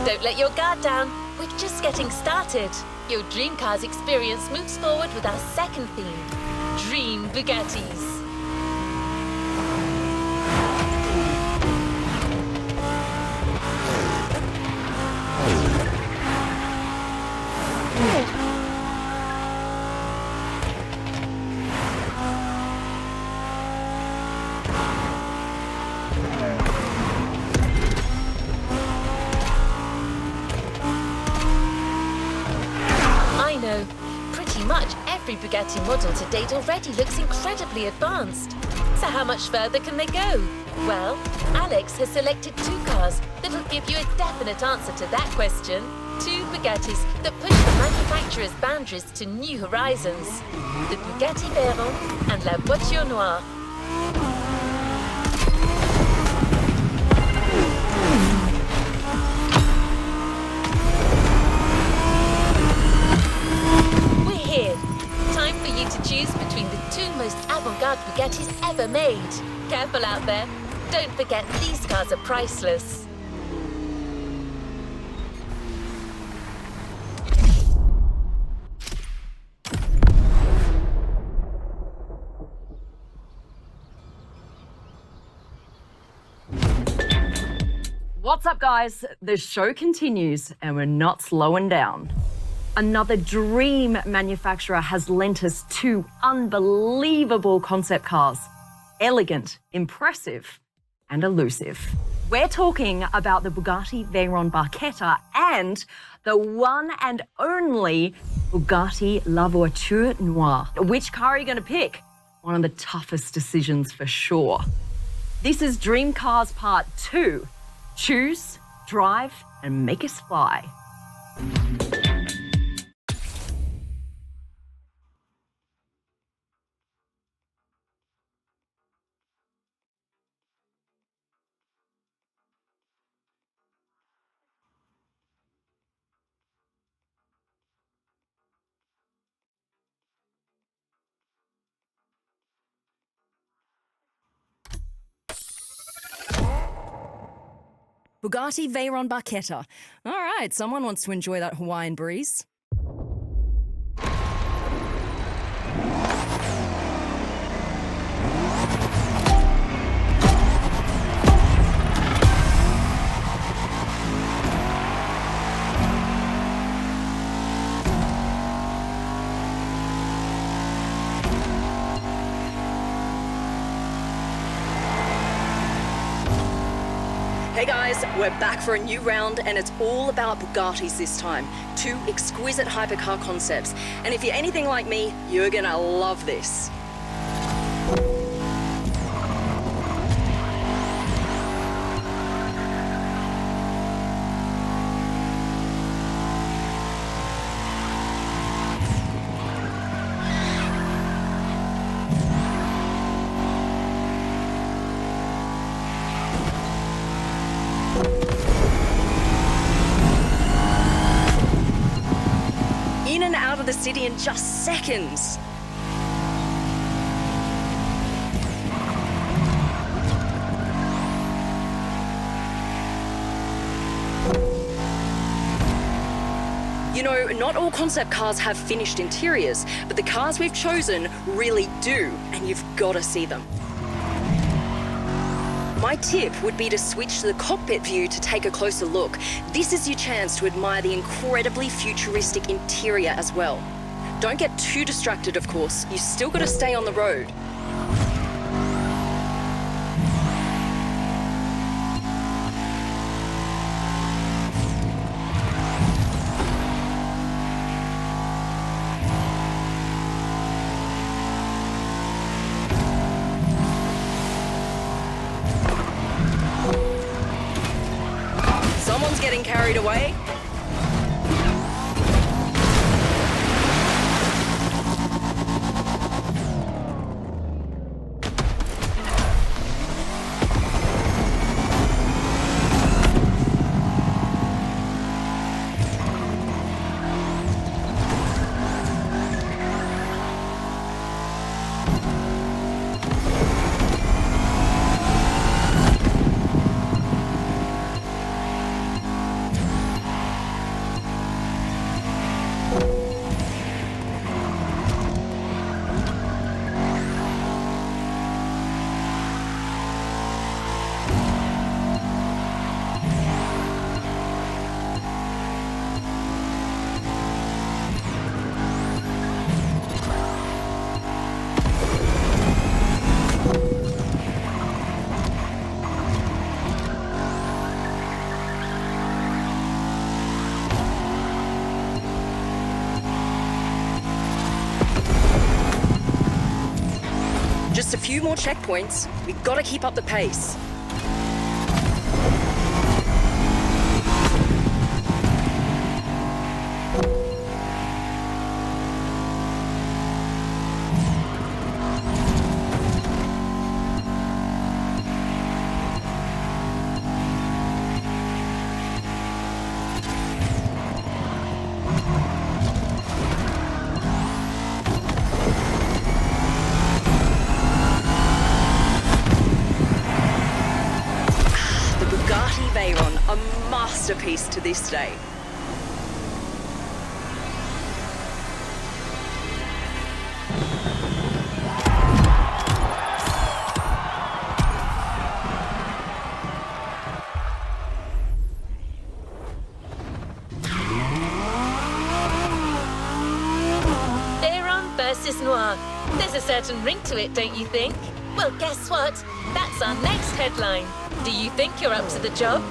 Don't let your guard down. We're just getting started. Your Dream Cars experience moves forward with our second theme, Dream Bugattis. I know, pretty much every Bugatti model to date already looks incredibly advanced. So how much further can they go? Well, Alex has selected two cars that'll give you a definite answer to that question. Two Bugattis that push the manufacturer's boundaries to new horizons. The Bugatti Veyron and La Voiture Noire. We're here. Time for you to choose between the two most avant-garde Bugattis ever made. Careful out there. Don't forget these cars are priceless. What's up, guys? The show continues and we're not slowing down. Another dream manufacturer has lent us two unbelievable concept cars. Elegant, impressive, and elusive. We're talking about the Bugatti Veyron Barchetta and the one and only Bugatti La Voiture Noire. Which car are you going to pick? One of the toughest decisions for sure. This is Dream Cars Part 2. Choose, drive, and make us fly. Bugatti Veyron Barchetta. All right, someone wants to enjoy that Hawaiian breeze. Hey guys, we're back for a new round and it's all about Bugattis this time. Two exquisite hypercar concepts. And if you're anything like me, you're gonna love this. In and out of the city in just seconds. You know, not all concept cars have finished interiors, but the cars we've chosen really do, and you've got to see them. My tip would be to switch to the cockpit view to take a closer look. This is your chance to admire the incredibly futuristic interior as well. Don't get too distracted, of course. You still got to stay on the road. Someone's getting carried away. Just a few more checkpoints. We've got to keep up the pace. A masterpiece to this day. Veyron versus Noir. There's a certain ring to it, don't you think? Well, guess what? That's our next headline. Do you think you're up to the job?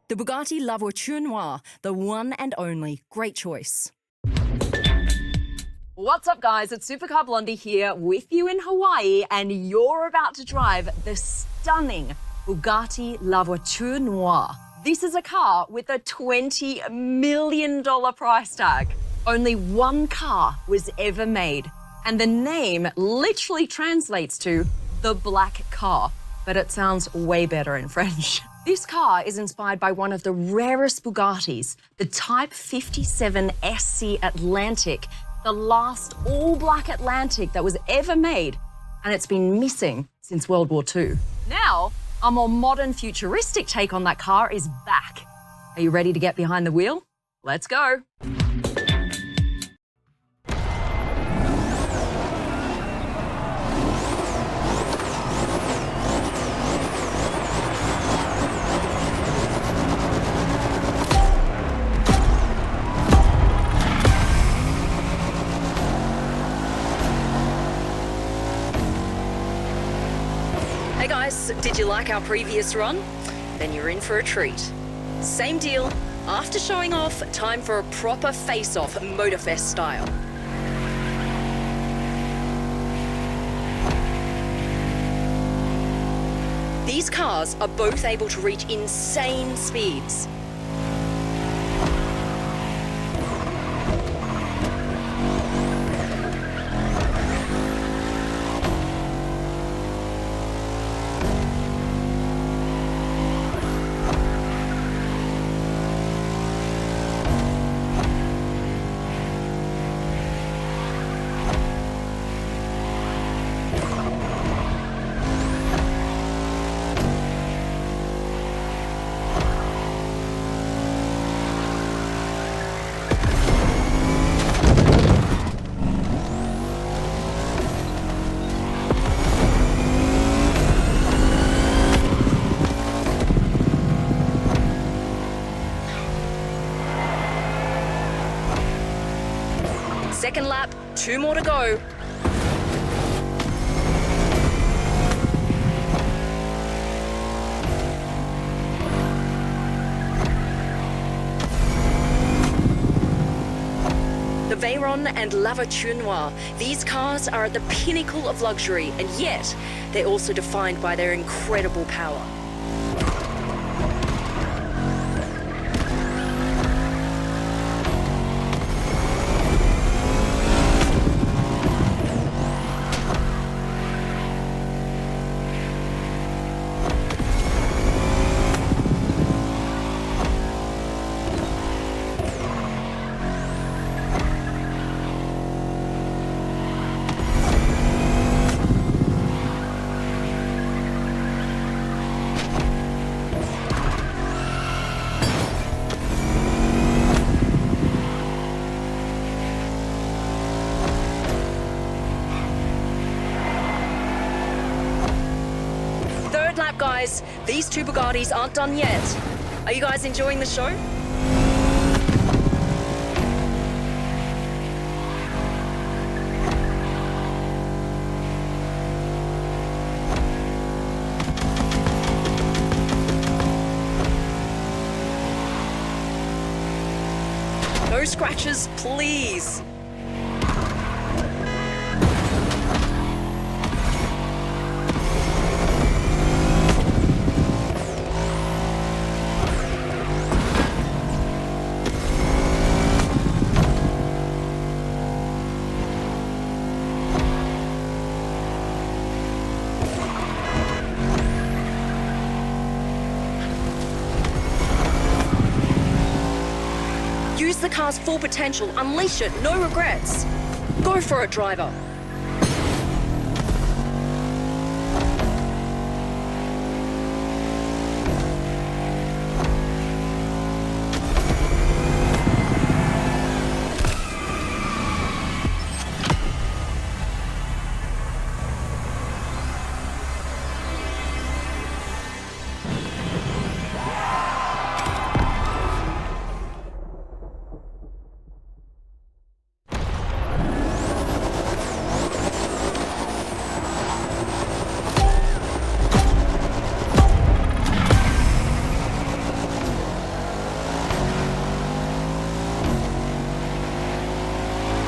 The Bugatti La Voiture Noire, the one and only. Great choice. What's up, guys? It's Supercar Blondie here with you in Hawaii, and you're about to drive the stunning Bugatti La Voiture Noire. This is a car with a $20 million price tag. Only one car was ever made, and the name literally translates to the black car, but it sounds way better in French. This car is inspired by one of the rarest Bugattis, the Type 57 SC Atlantic, the last all-black Atlantic that was ever made, and it's been missing since World War II. Now, a more modern, futuristic take on that car is back. Are you ready to get behind the wheel? Let's go. Hey guys, did you like our previous run? Then you're in for a treat. Same deal. After showing off, time for a proper face-off, Motorfest style. These cars are both able to reach insane speeds. Second lap, 2 more to go. The Veyron and La Voiture Noire, these cars are at the pinnacle of luxury, and yet they're also defined by their incredible power. guys, these two Bugattis aren't done yet. Are you guys enjoying the show? No scratches, please. Use the car's full potential, unleash it, no regrets. Go for it, driver.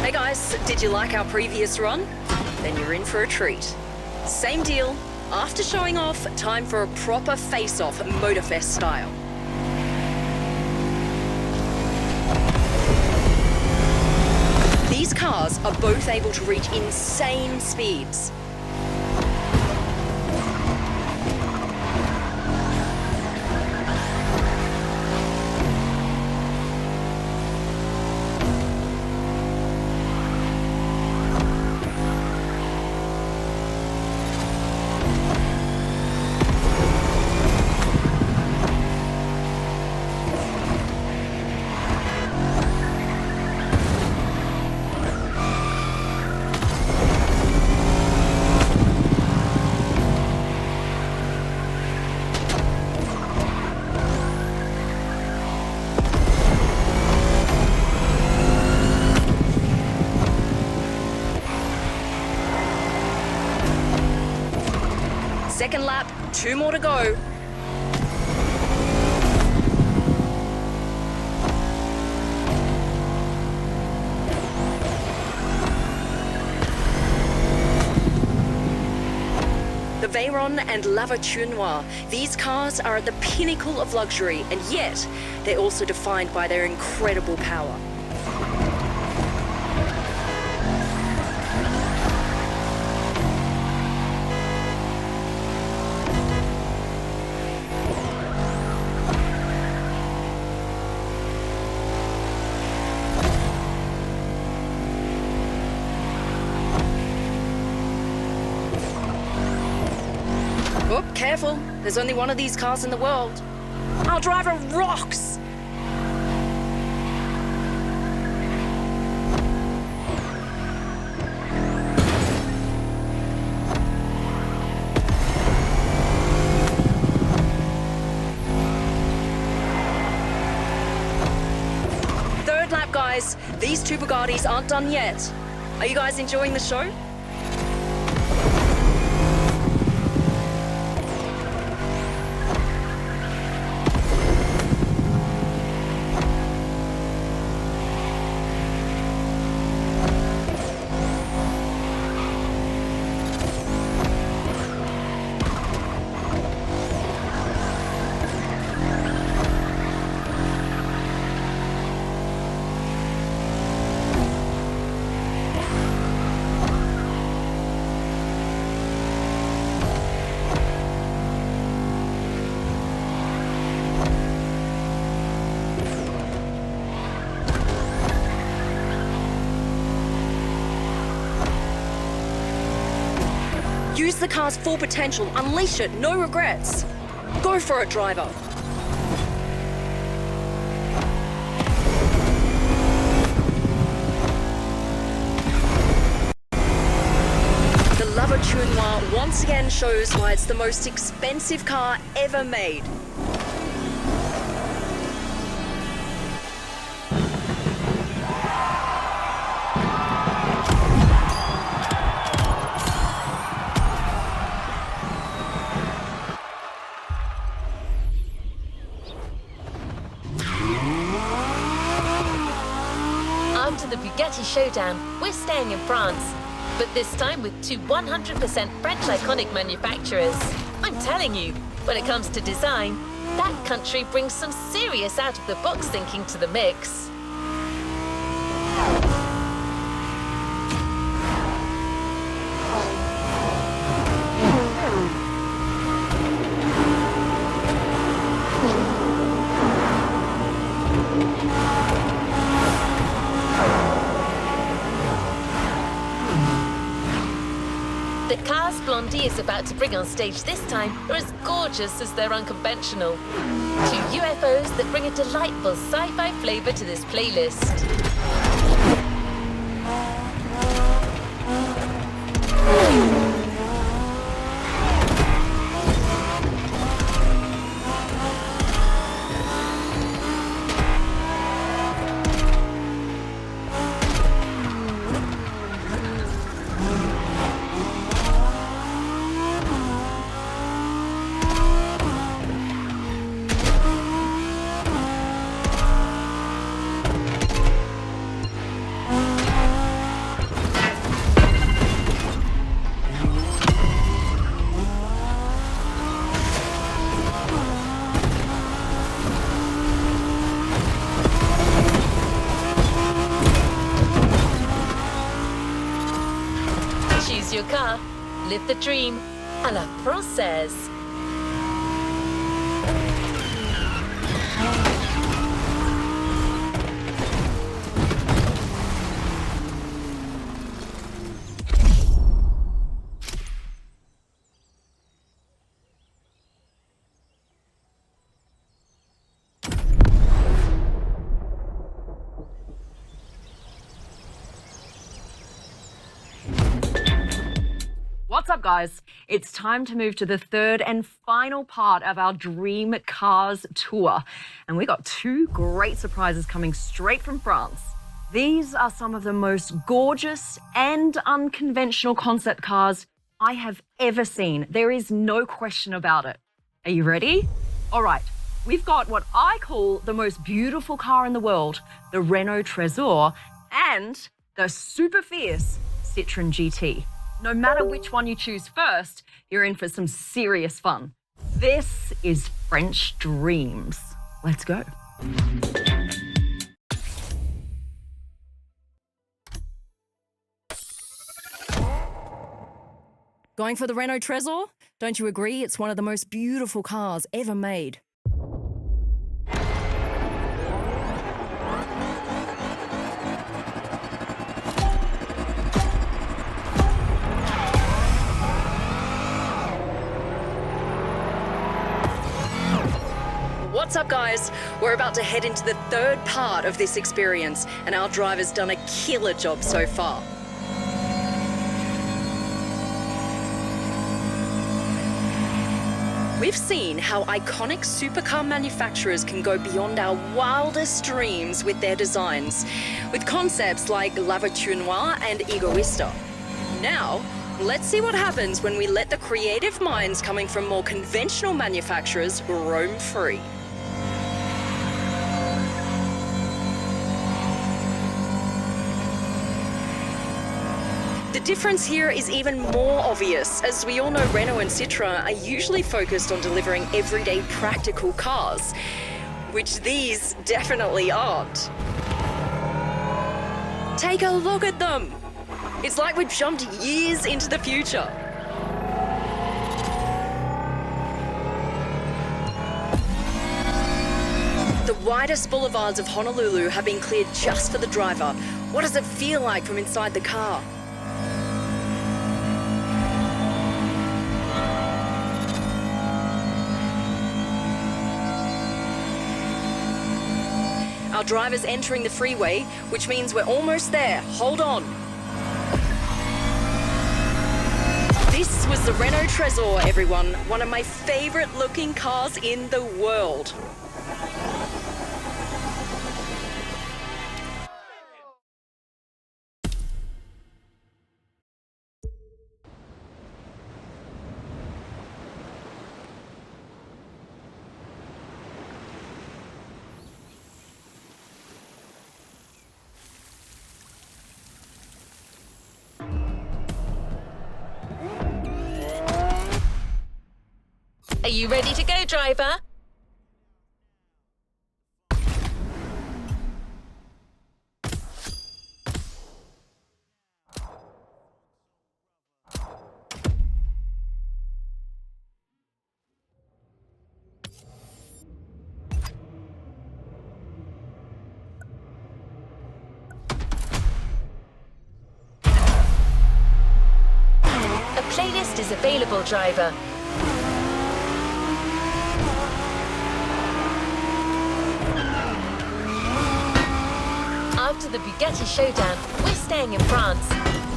Hey guys, did you like our previous run? Then you're in for a treat. Same deal. After showing off, time for a proper face-off, Motorfest style. These cars are both able to reach insane speeds. Second lap, 2 more to go. The Veyron and La Voiture Noire. These cars are at the pinnacle of luxury, and yet they're also defined by their incredible power. Oh, careful. There's only one of these cars in the world. Our driver rocks! Third lap, guys. These two Bugattis aren't done yet. Are you guys enjoying the show? Use the car's full potential, unleash it, no regrets. Go for it, driver. The La Voiture Noire once again shows why it's the most expensive car ever made. After the Bugatti showdown, we're staying in France, but this time with two 100% French iconic manufacturers. I'm telling you, when it comes to design, that country brings some serious out-of-the-box thinking to the mix. The cars Blondie is about to bring on stage this time are as gorgeous as they're unconventional. Two UFOs that bring a delightful sci-fi flavor to this playlist. Choose your car, live the dream, à la française. What's up, guys? It's time to move to the third and final part of our Dream Cars tour. And we got two great surprises coming straight from France. These are some of the most gorgeous and unconventional concept cars I have ever seen. There is no question about it. Are you ready? All right, we've got what I call the most beautiful car in the world, the Renault Trésor, and the super fierce Citroën GT. No matter which one you choose first, you're in for some serious fun. This is French Dreams. Let's go. Going for the Renault Trésor? Don't you agree it's one of the most beautiful cars ever made? What's up, guys? We're about to head into the third part of this experience, and our driver's done a killer job so far. We've seen how iconic supercar manufacturers can go beyond our wildest dreams with their designs, with concepts like La Voiture Noire and Egoista. Now, let's see what happens when we let the creative minds coming from more conventional manufacturers roam free. The difference here is even more obvious, as we all know Renault and Citroën are usually focused on delivering everyday practical cars, which these definitely aren't. Take a look at them! It's like we've jumped years into the future. The widest boulevards of Honolulu have been cleared just for the driver. What does it feel like from inside the car? Our driver's entering the freeway, which means we're almost there. Hold on. was the Renault Trésor, everyone. One of my favorite looking cars in the world. Are you ready to go, driver? A playlist is available, driver. After the Bugatti showdown, we're staying in France,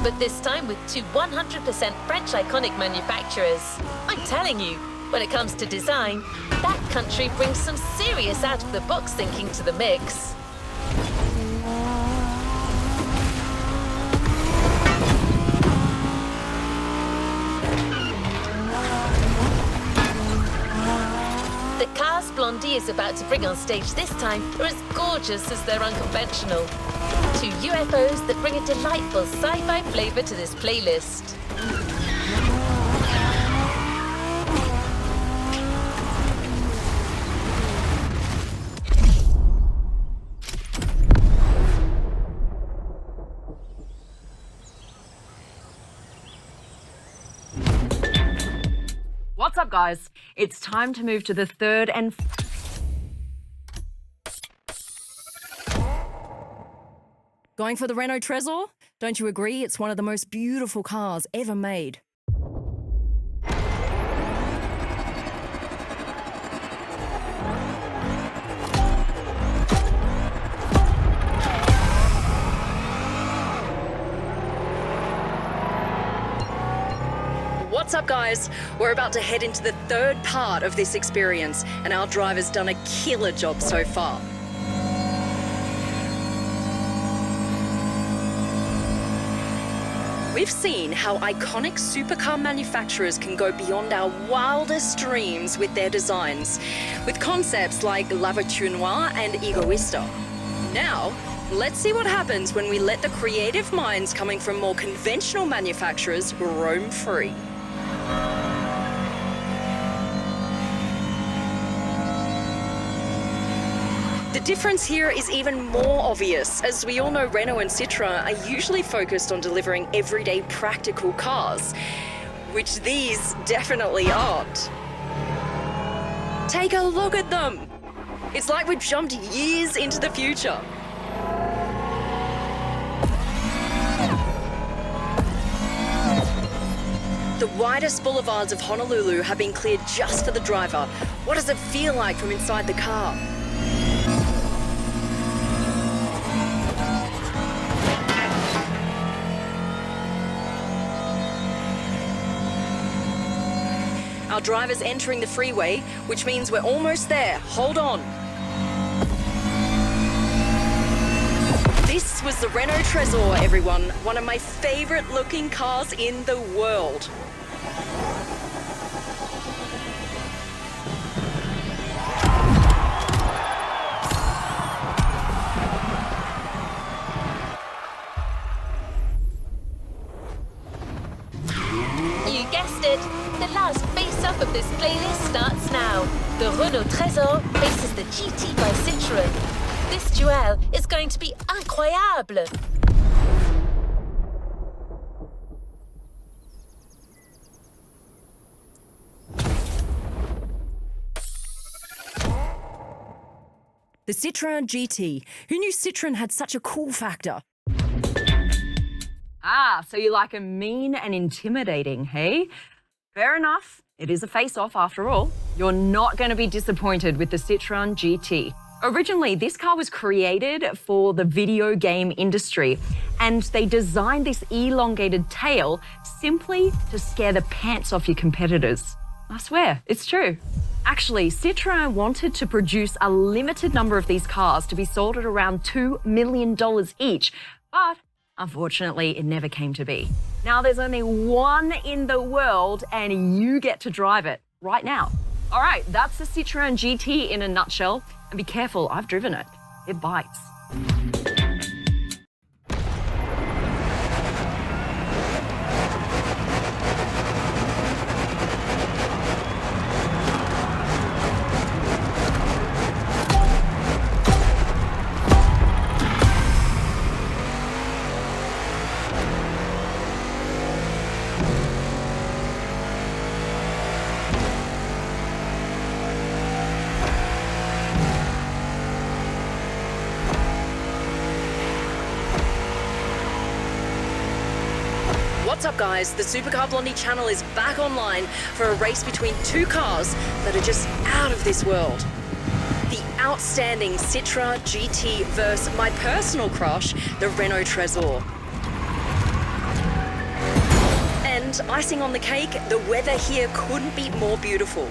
but this time with two 100% French iconic manufacturers. I'm telling you, when it comes to design, that country brings some serious out-of-the-box thinking to the mix. The cars Blondie is about to bring on stage this time are as gorgeous as they're unconventional. Two UFOs that bring a delightful sci-fi flavor to this playlist. What's up, guys? It's time to move to the third and Going for the Renault Trésor? Don't you agree? It's one of the most beautiful cars ever made. What's up, guys? We're about to head into the third part of this experience, and our driver's done a killer job so far. We've seen how iconic supercar manufacturers can go beyond our wildest dreams with their designs, with concepts like La Voiture Noire and Egoista. Now, let's see what happens when we let the creative minds coming from more conventional manufacturers roam free. The difference here is even more obvious, as we all know Renault and Citroën are usually focused on delivering everyday practical cars, which these definitely aren't. Take a look at them! It's like we've jumped years into the future. The widest boulevards of Honolulu have been cleared just for the driver. What does it feel like from inside the car? Our driver's entering the freeway, which means we're almost there. Hold on. This was the Renault Trésor, everyone. One of my favorite looking cars in the world. You guessed it. The last face-off of this playlist starts now. The Renault Trésor faces the GT by Citroën. This duel is going to be incroyable. The Citroën GT. Who knew Citroën had such a cool factor? Ah, so you like 'em mean and intimidating, hey? Fair enough. It is a face-off after all. You're not going to be disappointed with the Citroën GT. Originally, this car was created for the video game industry, and they designed this elongated tail simply to scare the pants off your competitors. I swear, it's true. Actually, Citroën wanted to produce a limited number of these cars to be sold at around $2 million each, but unfortunately, it never came to be. Now there's only one in the world, and you get to drive it right now. All right, that's the Citroën GT in a nutshell. And be careful, I've driven it. It bites. What's up, guys? The Supercar Blondie channel is back online for a race between two cars that are just out of this world. The outstanding Citroën GT versus my personal crush, the Renault Trésor. And icing on the cake, the weather here couldn't be more beautiful.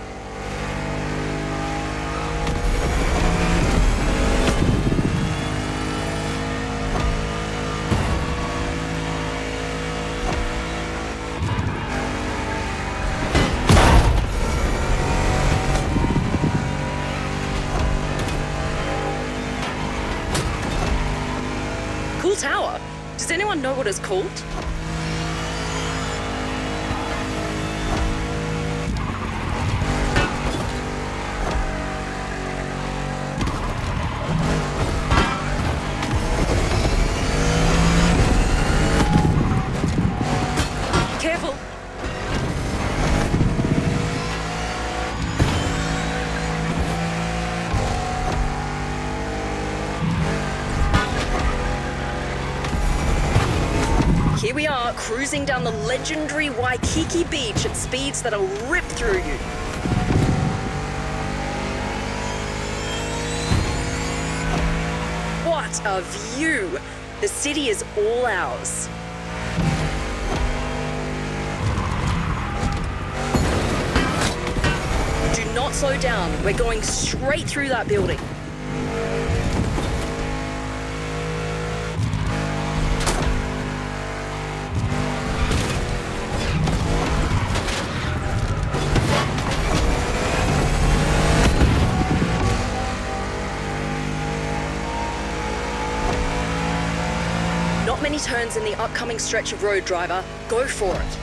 Cool tower. Does anyone know what it's called? Careful. Here we are, cruising down the legendary Waikiki beach at speeds that'll rip through you. What a view! The city is all ours. Do not slow down. We're going straight through that building. Not many turns in the upcoming stretch of road, driver. Go for it.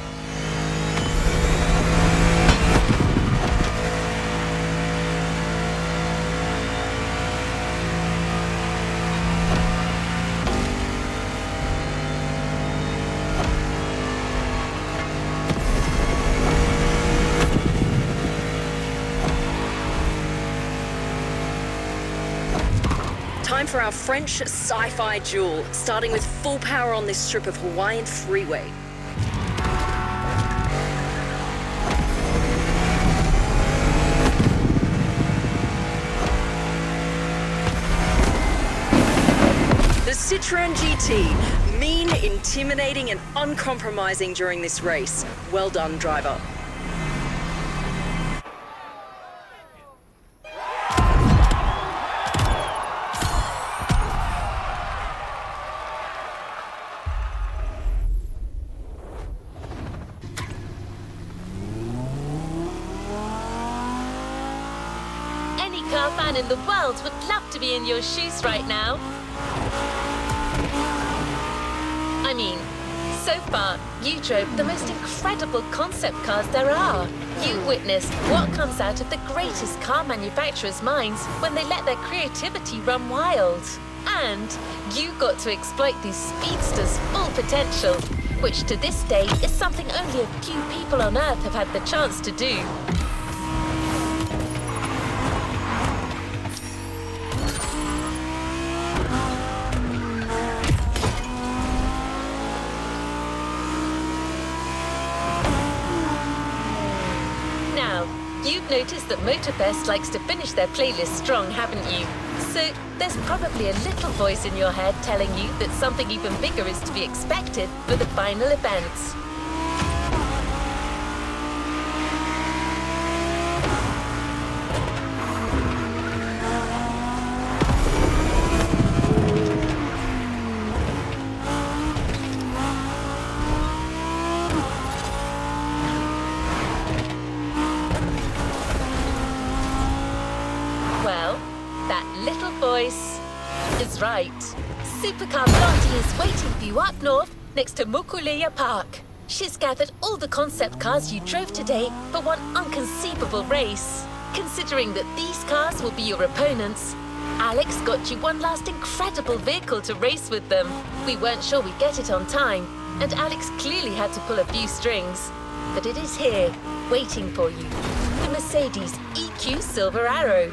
Time for our French sci-fi duel, starting with full power on this strip of Hawaiian freeway. The Citroën GT, mean, intimidating and uncompromising during this race. Well done, driver. Car fan in the world would love to be in your shoes right now. I mean, so far, you drove the most incredible concept cars there are. You witnessed what comes out of the greatest car manufacturers' minds when they let their creativity run wild. And you got to exploit these speedsters' full potential, which to this day is something only a few people on Earth have had the chance to do. You noticed that Motorbest likes to finish their playlist strong, haven't you? So there's probably a little voice in your head telling you that something even bigger is to be expected for the final events. Well, that little voice is right. Supercar Blondie is waiting for you up north next to Mokuleya Park. She's gathered all the concept cars you drove today for one unconceivable race. Considering that these cars will be your opponents, Alex got you one last incredible vehicle to race with them. We weren't sure we'd get it on time, and Alex clearly had to pull a few strings. But it is here, waiting for you. The Mercedes EQ Silver Arrow.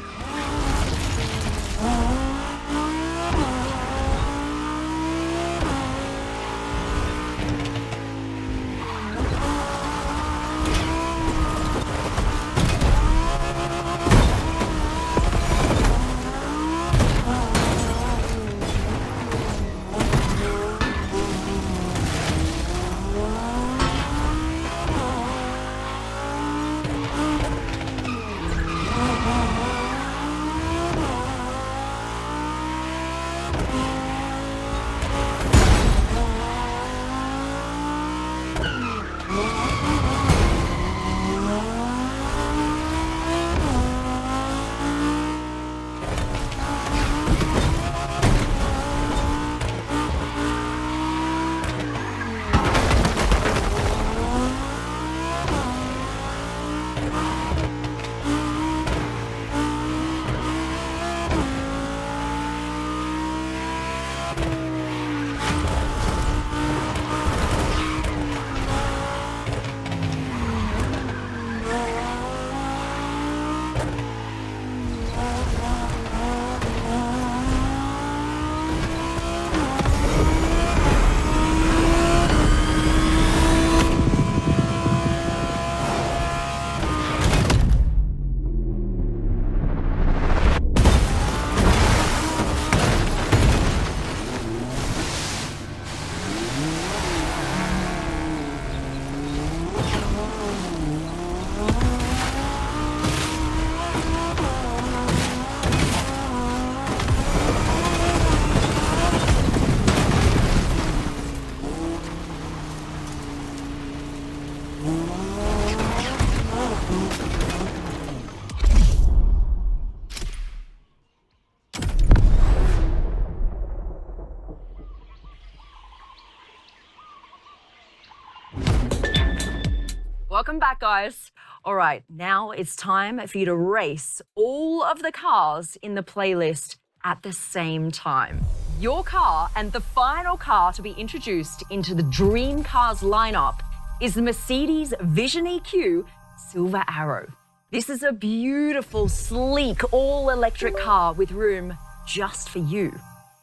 Welcome back, guys. All right, now it's time for you to race all of the cars in the playlist at the same time. Your car and the final car to be introduced into the Dream Cars lineup is the Mercedes Vision EQ Silver Arrow. This is a beautiful, sleek, all-electric car with room just for you.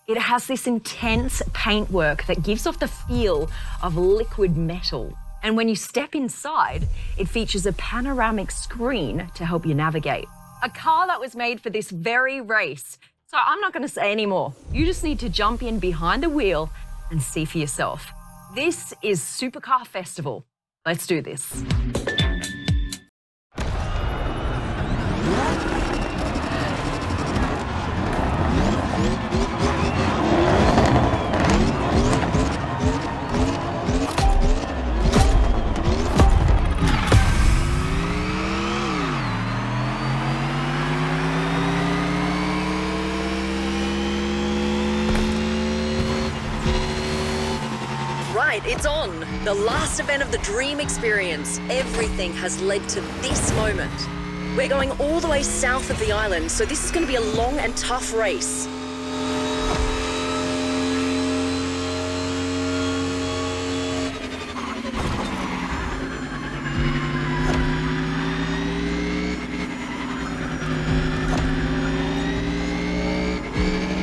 It has this intense paintwork that gives off the feel of liquid metal. And when you step inside, it features a panoramic screen to help you navigate. A car that was made for this very race. So I'm not going to say any more. You just need to jump in behind the wheel and see for yourself. This is Supercar Festival. Let's do this. Right, it's on. The last event of the Dream Experience. Everything has led to this moment. We're going all the way south of the island, so this is going to be a long and tough race.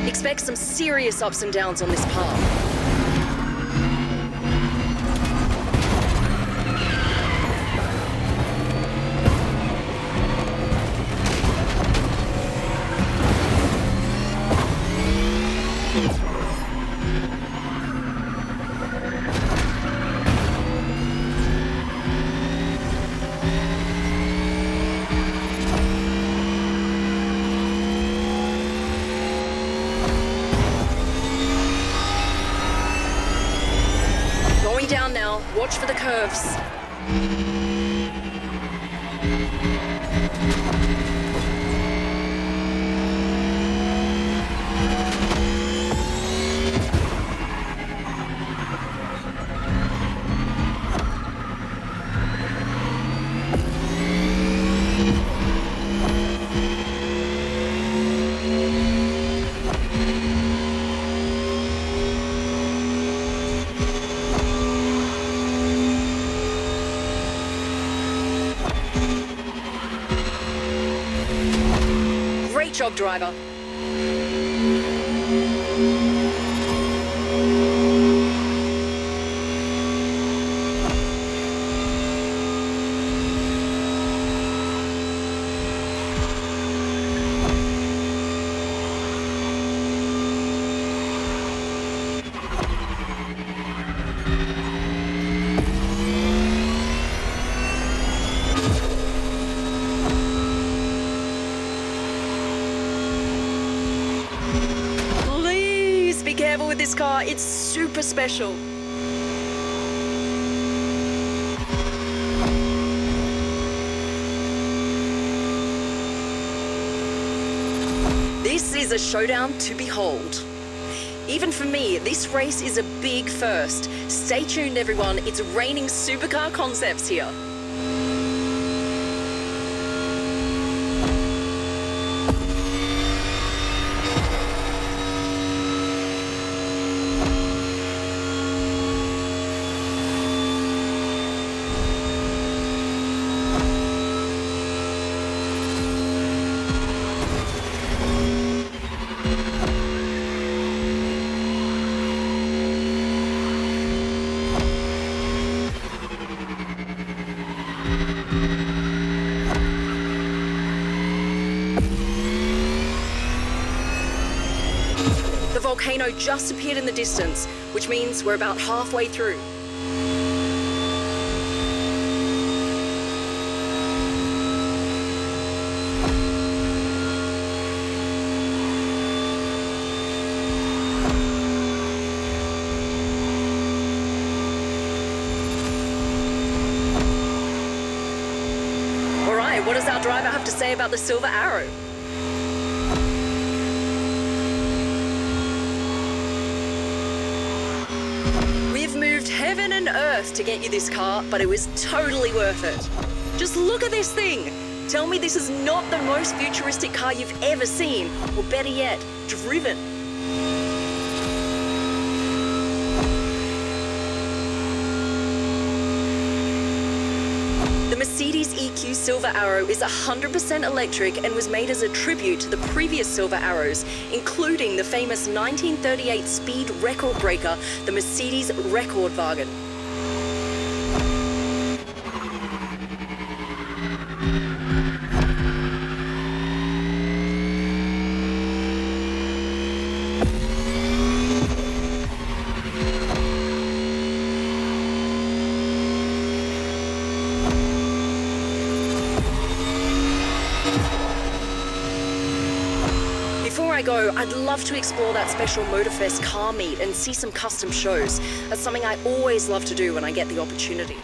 Expect some serious ups and downs on this path. watch for the curves. Great job, driver. Please be careful with this car. It's super special. This is a showdown to behold. Even for me, this race is a big first. Stay tuned, everyone. It's raining supercar concepts here. The volcano just appeared in the distance, which means we're about halfway through. All right, what does our driver have to say about the Silver Arrow? We've moved heaven and earth to get you this car, but it was totally worth it. Just look at this thing. Tell me this is not the most futuristic car you've ever seen, or better yet, driven. The Mercedes EQ Silver Arrow is 100% electric and was made as a tribute to the previous Silver Arrows, including the famous 1938 speed record breaker, the Mercedes Rekordwagen. Before I go, I'd love to explore that special Motorfest car meet and see some custom shows. That's something I always love to do when I get the opportunity.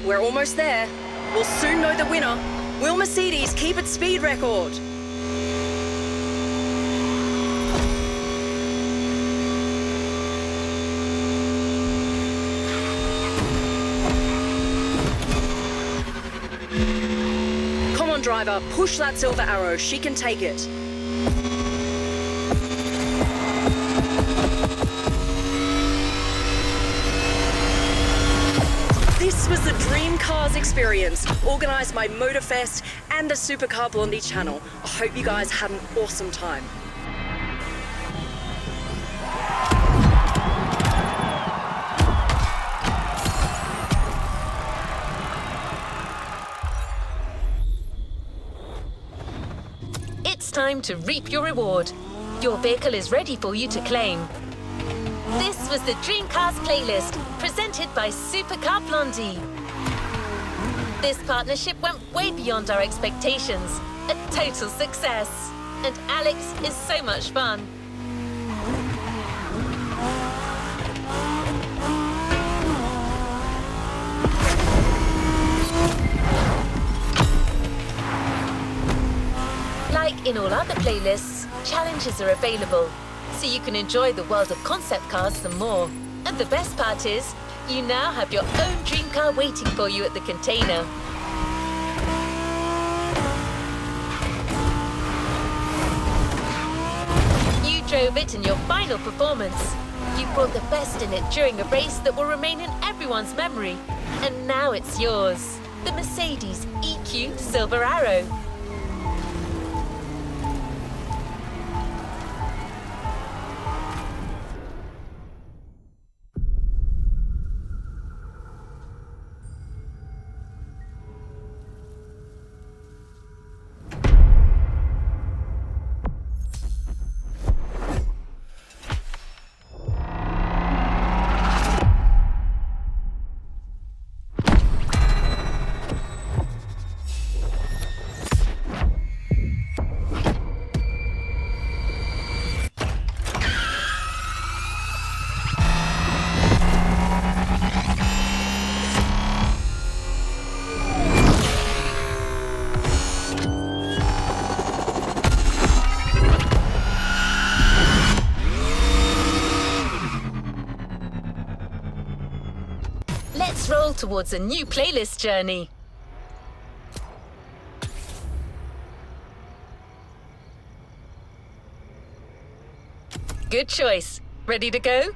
We're almost there. We'll soon know the winner. Will Mercedes keep its speed record? Come on, driver, push that Silver Arrow. She can take it. This was the Dream Cars experience, organised by Motorfest and the Supercar Blondie channel. I hope you guys had an awesome time. time to reap your reward. Your vehicle is ready for you to claim. This was the Dream Cars playlist, presented by Supercar Blondie. This partnership went way beyond our expectations. A total success. And Alex is so much fun. Like in all other playlists, challenges are available, so you can enjoy the world of concept cars some more. And the best part is, you now have your own dream car waiting for you at the container. You drove it in your final performance. You brought the best in it during a race that will remain in everyone's memory. And now it's yours. The Mercedes EQ Silver Arrow. Let's roll towards a new playlist journey. Good choice. Ready to go?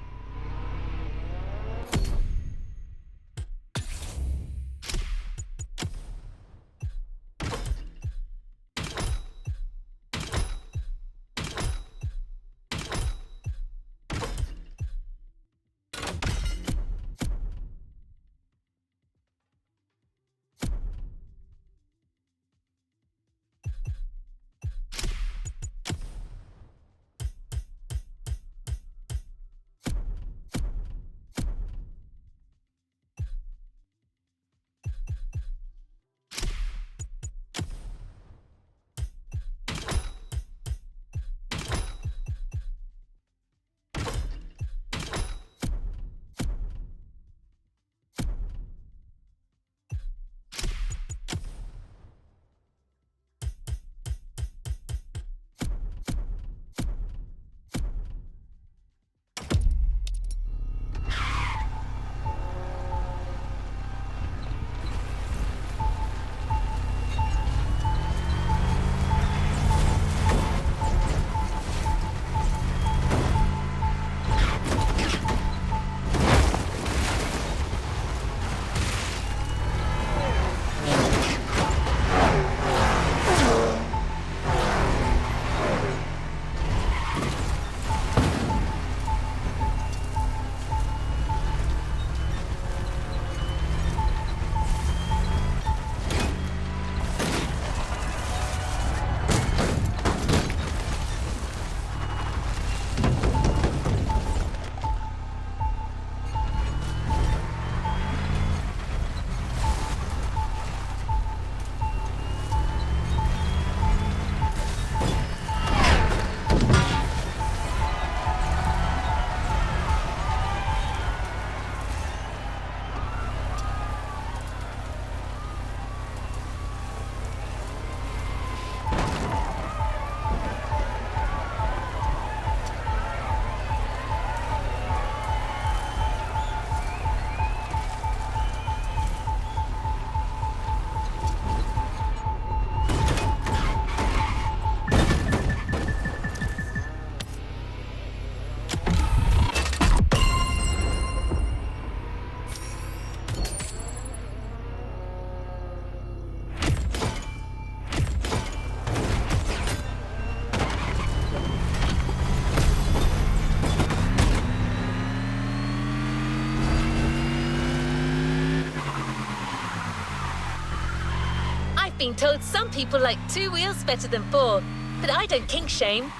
Been told some people like 2 wheels better than 4. but I don't kink shame.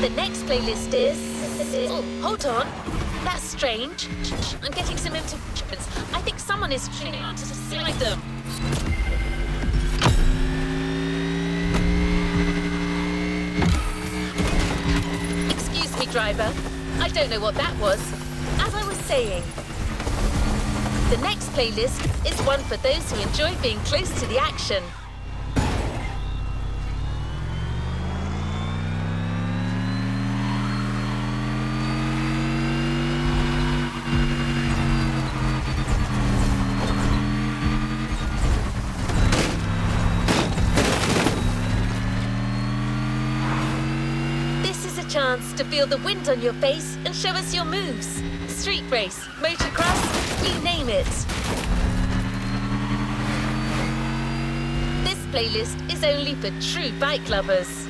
The next playlist is... Oh, hold on. That's strange. I'm getting some interference. I think someone is trying to decide them. Excuse me, driver. I don't know what that was. As I was saying, the next playlist is one for those who enjoy being close to the action. Chance to feel the wind on your face and show us your moves. Street race, motocross, you name it. This playlist is only for true bike lovers.